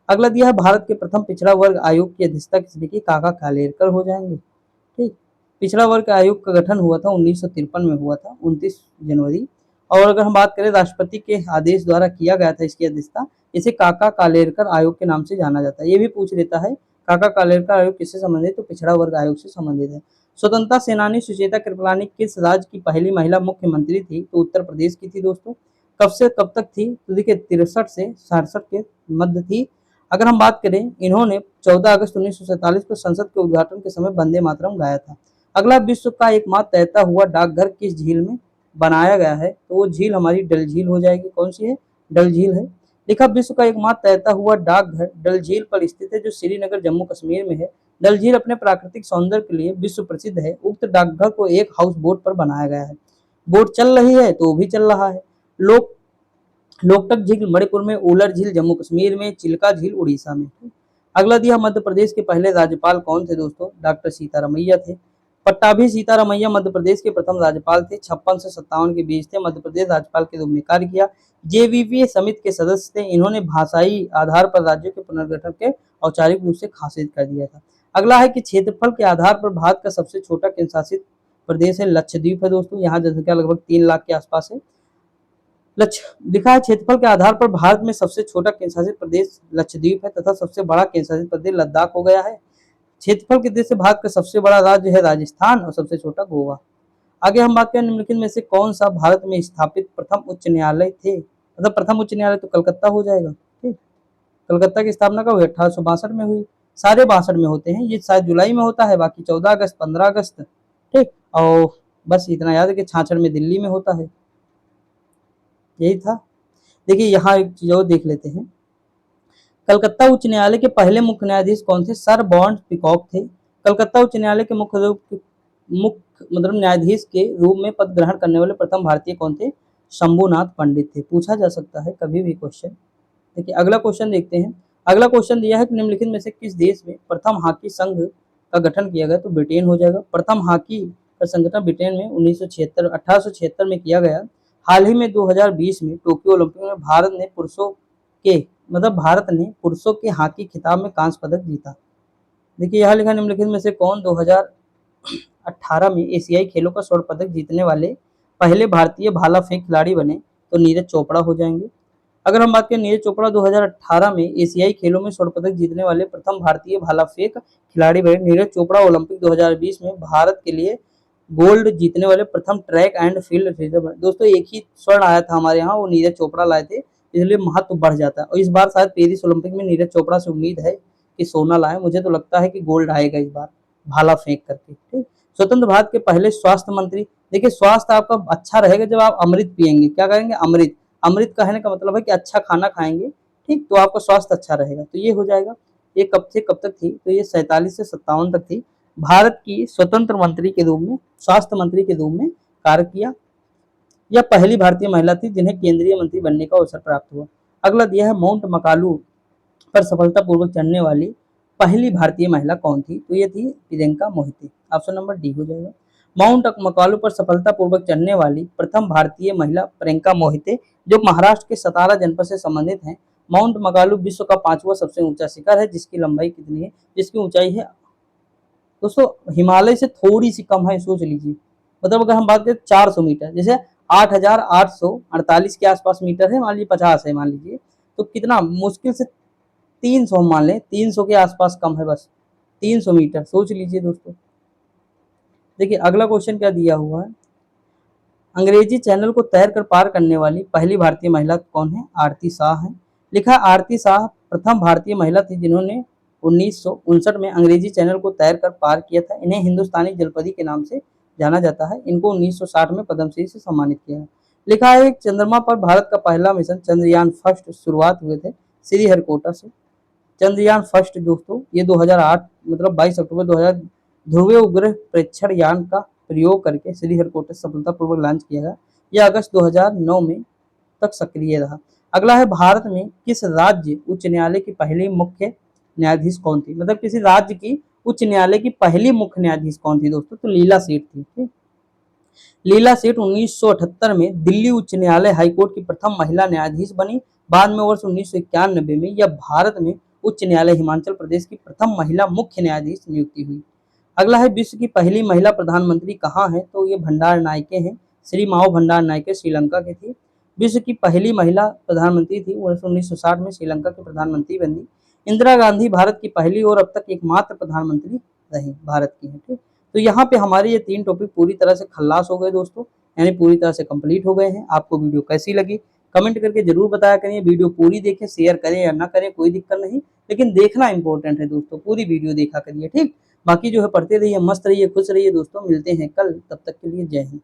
अगला दिया है, भारत के प्रथम पिछड़ा वर्ग आयोग की अध्यक्षता किसने की? काका कालेलकर हो जाएंगे। ठीक, पिछड़ा वर्ग आयोग का गठन हुआ था 1953 में हुआ था, 29 जनवरी। और अगर हम बात करें राष्ट्रपति के आदेश द्वारा किया गया था इसकी अध्यक्षता, इसे काका कालेलकर आयोग के नाम से जाना जाता है। ये भी पूछ लेता है काका कालेलकर आयोग किससे संबंधित? तो पिछड़ा वर्ग आयोग से संबंधित है। स्वतंत्रता सेनानी सुचेता कृपलानी किस राज्य की पहली महिला मुख्यमंत्री थी? तो उत्तर प्रदेश की थी दोस्तों। कब से कब तक थी? तो देखिए 63 से 67 के मध्य थी। अगर हम बात करें, इन्होंने 14 अगस्त 1947 को संसद के उद्घाटन के समय वंदे मातरम गाया था। अगला, विश्व का एकमात्र तैरता हुआ डाकघर किस झील में बनाया गया है? तो वो झील हमारी डल झील हो जाएगी। कौन सी है? डल झील है। लिखा, विश्व का एकमात्र तैरता हुआ डाकघर डल झील पर स्थित है, जो श्रीनगर जम्मू कश्मीर में है। डल झील अपने प्राकृतिक सौंदर्य के लिए विश्व प्रसिद्ध है। उक्त डाकघर को एक हाउस बोट पर बनाया गया है। बोट चल रही है तो वो भी चल रहा है। लोक लोकटक झील मणिपुर में, उलर झील जम्मू कश्मीर में, चिल्का झील उड़ीसा में। अगला दिया, मध्य प्रदेश के पहले राज्यपाल कौन थे? दोस्तों डॉक्टर सीतारमैया थे। पट्टाभी सीतारमैया मध्य प्रदेश के प्रथम राज्यपाल थे। 56 से 57 के बीच थे। मध्य प्रदेश राज्यपाल के रूप में कार्य किया। जेवीवी समिति के सदस्य थे। इन्होंने भाषाई आधार पर राज्यों के पुनर्गठन के औपचारिक रूप से घोषित कर दिया था। अगला है कि क्षेत्रफल के आधार पर भारत का सबसे छोटा केंद्र शासित प्रदेश है लक्षद्वीप है दोस्तों। यहाँ जनसंख्या लगभग 3 लाख के आसपास है। लिखा है, क्षेत्रफल के आधार पर भारत में सबसे छोटा केंद्र शासित प्रदेश लक्षद्वीप है तथा सबसे बड़ा केंद्र शासित प्रदेश लद्दाख हो गया है। क्षेत्रफल के दृष्टि से भारत का सबसे बड़ा राज्य है राजस्थान और सबसे छोटा गोवा। आगे हम बात करें, निम्नलिखित में से कौन सा भारत में स्थापित प्रथम उच्च न्यायालय थे? मतलब प्रथम उच्च न्यायालय तो कलकत्ता हो जाएगा। ठीक, कलकत्ता की स्थापना कब हुई? 1862 में हुई। सारे 62 में होते हैं, ये शायद जुलाई में होता है, बाकी 14 अगस्त 15 अगस्त। ठीक, और बस इतना याद है कि 66 में दिल्ली में होता है। यही था। देखिए यहाँ एक चीज और देख लेते हैं, कलकत्ता उच्च न्यायालय के पहले मुख्य न्यायाधीश कौन थे? सर बॉन्ड पिकॉक थे। कलकत्ता उच्च न्यायालय के मुख्य मतलब न्यायाधीश के रूप में पद ग्रहण करने वाले प्रथम भारतीय कौन थे? शंभुनाथ पंडित थे। पूछा जा सकता है कभी भी क्वेश्चन। देखिए अगला क्वेश्चन देखते हैं। अगला क्वेश्चन दिया है कि निम्नलिखित में से किस देश में प्रथम हॉकी संघ का गठन किया गया? तो ब्रिटेन हो जाएगा। प्रथम हॉकी का संगठन ब्रिटेन में 1876 में किया गया। हाल ही में 2020 में टोक्यो ओलंपिक में भारत ने पुरुषों के हॉकी खिताब में कांस्य पदक जीता। देखिए यहाँ लिखा, निम्नलिखित में से कौन 2018 में एशियाई खेलों का स्वर्ण पदक जीतने वाले पहले भारतीय भाला फेंक खिलाड़ी बने? तो नीरज चोपड़ा हो जाएंगे। अगर हम बात करें, नीरज चोपड़ा 2018 में एशियाई खेलों में स्वर्ण पदक जीतने वाले प्रथम भारतीय भाला फेंक खिलाड़ी बने। नीरज चोपड़ा ओलंपिक 2020 में भारत के लिए गोल्ड जीतने वाले प्रथम ट्रैक एंड फील्ड रेसर बने। दोस्तों एक ही स्वर्ण आया था हमारे यहाँ, वो नीरज चोपड़ा लाए थे, इसलिए महत्व बढ़ जाता है। और इस बार शायद पेरिस ओलंपिक में नीरज चोपड़ा से उम्मीद है कि सोना लाए। मुझे तो लगता है कि गोल्ड आएगा इस बार भाला फेंक करके। ठीक, स्वतंत्र भारत के पहले स्वास्थ्य मंत्री। देखिए स्वास्थ्य आपका अच्छा रहेगा जब आप अमृत पियेंगे। क्या करेंगे? अमृत। अमृत कहने का मतलब है कि अच्छा खाना खाएंगे। ठीक, तो आपका स्वास्थ्य अच्छा रहेगा। तो ये हो जाएगा। ये कब से कब तक थी? तो ये 47 से 57 तक थी। भारत की स्वतंत्र मंत्री के रूप में, स्वास्थ्य मंत्री के रूप में कार्य किया। यह पहली भारतीय महिला थी जिन्हें केंद्रीय मंत्री बनने का अवसर प्राप्त हुआ। अगला दिया है, माउंट मकालू पर सफलतापूर्वक चढ़ने वाली पहली भारतीय महिला कौन थी? तो ये थी Priyanka Mohite. Option number D हो जाएगा। माउंट मकालू पर सफलतापूर्वक चढ़ने वाली प्रथम भारतीय महिला प्रियंका मोहिते, जो महाराष्ट्र के सतारा जनपद से संबंधित हैं। माउंट मकालू विश्व का 5वां सबसे ऊंचा शिखर है, जिसकी लंबाई कितनी है? जिसकी ऊंचाई है दोस्तों हिमालय से थोड़ी सी कम है, सोच लीजिए। मतलब अगर हम बात करें 400 मीटर, जैसे 8,848 के आसपास मीटर है, मान लीजिए 50 है मान लीजिए, तो कितना मुश्किल से 300 मान लें, 300 के आसपास कम है बस, 300 मीटर सोच लीजिए दोस्तों। देखिए अगला क्वेश्चन क्या दिया हुआ है, अंग्रेजी चैनल को तैर कर पार करने वाली पहली भारतीय महिला कौन है? आरती शाह है। लिखा आरती शाह प्रथम भारतीय महिला थी जिन्होंने 1959 में अंग्रेजी चैनल को तैर कर पार किया था। इन्हें हिंदुस्तानी जलपरी के नाम से जाना जाता है। इनको 1960 में पद्मश्री से सम्मानित किया है। लिखा है चंद्रमा पर भारत का पहला मिशन चंद्रयान फर्स्ट शुरुआत हुए थे श्रीहरिकोटा से। चंद्रयान फर्स्ट दोस्तों ये 2008 मतलब 22 अक्टूबर 2000 ध्रुवीय उपग्रह प्रेक्षण यान का प्रयोग करके श्रीहरिकोटा सफलतापूर्वक लॉन्च किया गया। यह अगस्त 2009 में तक सक्रिय रहा। अगला है भारत में किस राज्य उच्च न्यायालय की पहली मुख्य न्यायाधीश कौन थी? मतलब किसी राज्य की उच्च न्यायालय की पहली मुख्य न्यायाधीश कौन थी दोस्तों? तो लीला सेठ थी। ठीक, लीला सेठ 1978 में दिल्ली उच्च न्यायालय हाईकोर्ट की प्रथम महिला न्यायाधीश बनी। बाद में वर्ष 1991 में यह भारत में उच्च न्यायालय हिमाचल प्रदेश की प्रथम महिला मुख्य न्यायाधीश नियुक्ति हुई। अगला है विश्व की पहली महिला प्रधानमंत्री कहाँ है? तो ये भंडार नायके हैं। श्री माओ भंडार नायके श्रीलंका की थी। विश्व की पहली महिला प्रधानमंत्री थी, वर्ष 1960 में श्रीलंका की प्रधानमंत्री बनी। इंदिरा गांधी भारत की पहली और अब तक एकमात्र प्रधानमंत्री रही भारत की है। ठीक, तो यहाँ पे हमारे ये 3 टॉपिक पूरी तरह से खल्लास हो गए दोस्तों, यानी पूरी तरह से कंप्लीट हो गए हैं। आपको वीडियो कैसी लगी कमेंट करके जरूर बताया करिए। वीडियो पूरी देखें, शेयर करें या ना करें कोई दिक्कत नहीं, लेकिन देखना इंपॉर्टेंट है दोस्तों, पूरी वीडियो देखा करिए। ठीक, बाकी जो है पढ़ते रहिए, मस्त रहिए, खुश रहिए दोस्तों। मिलते हैं कल, तब तक के लिए जय हिंद।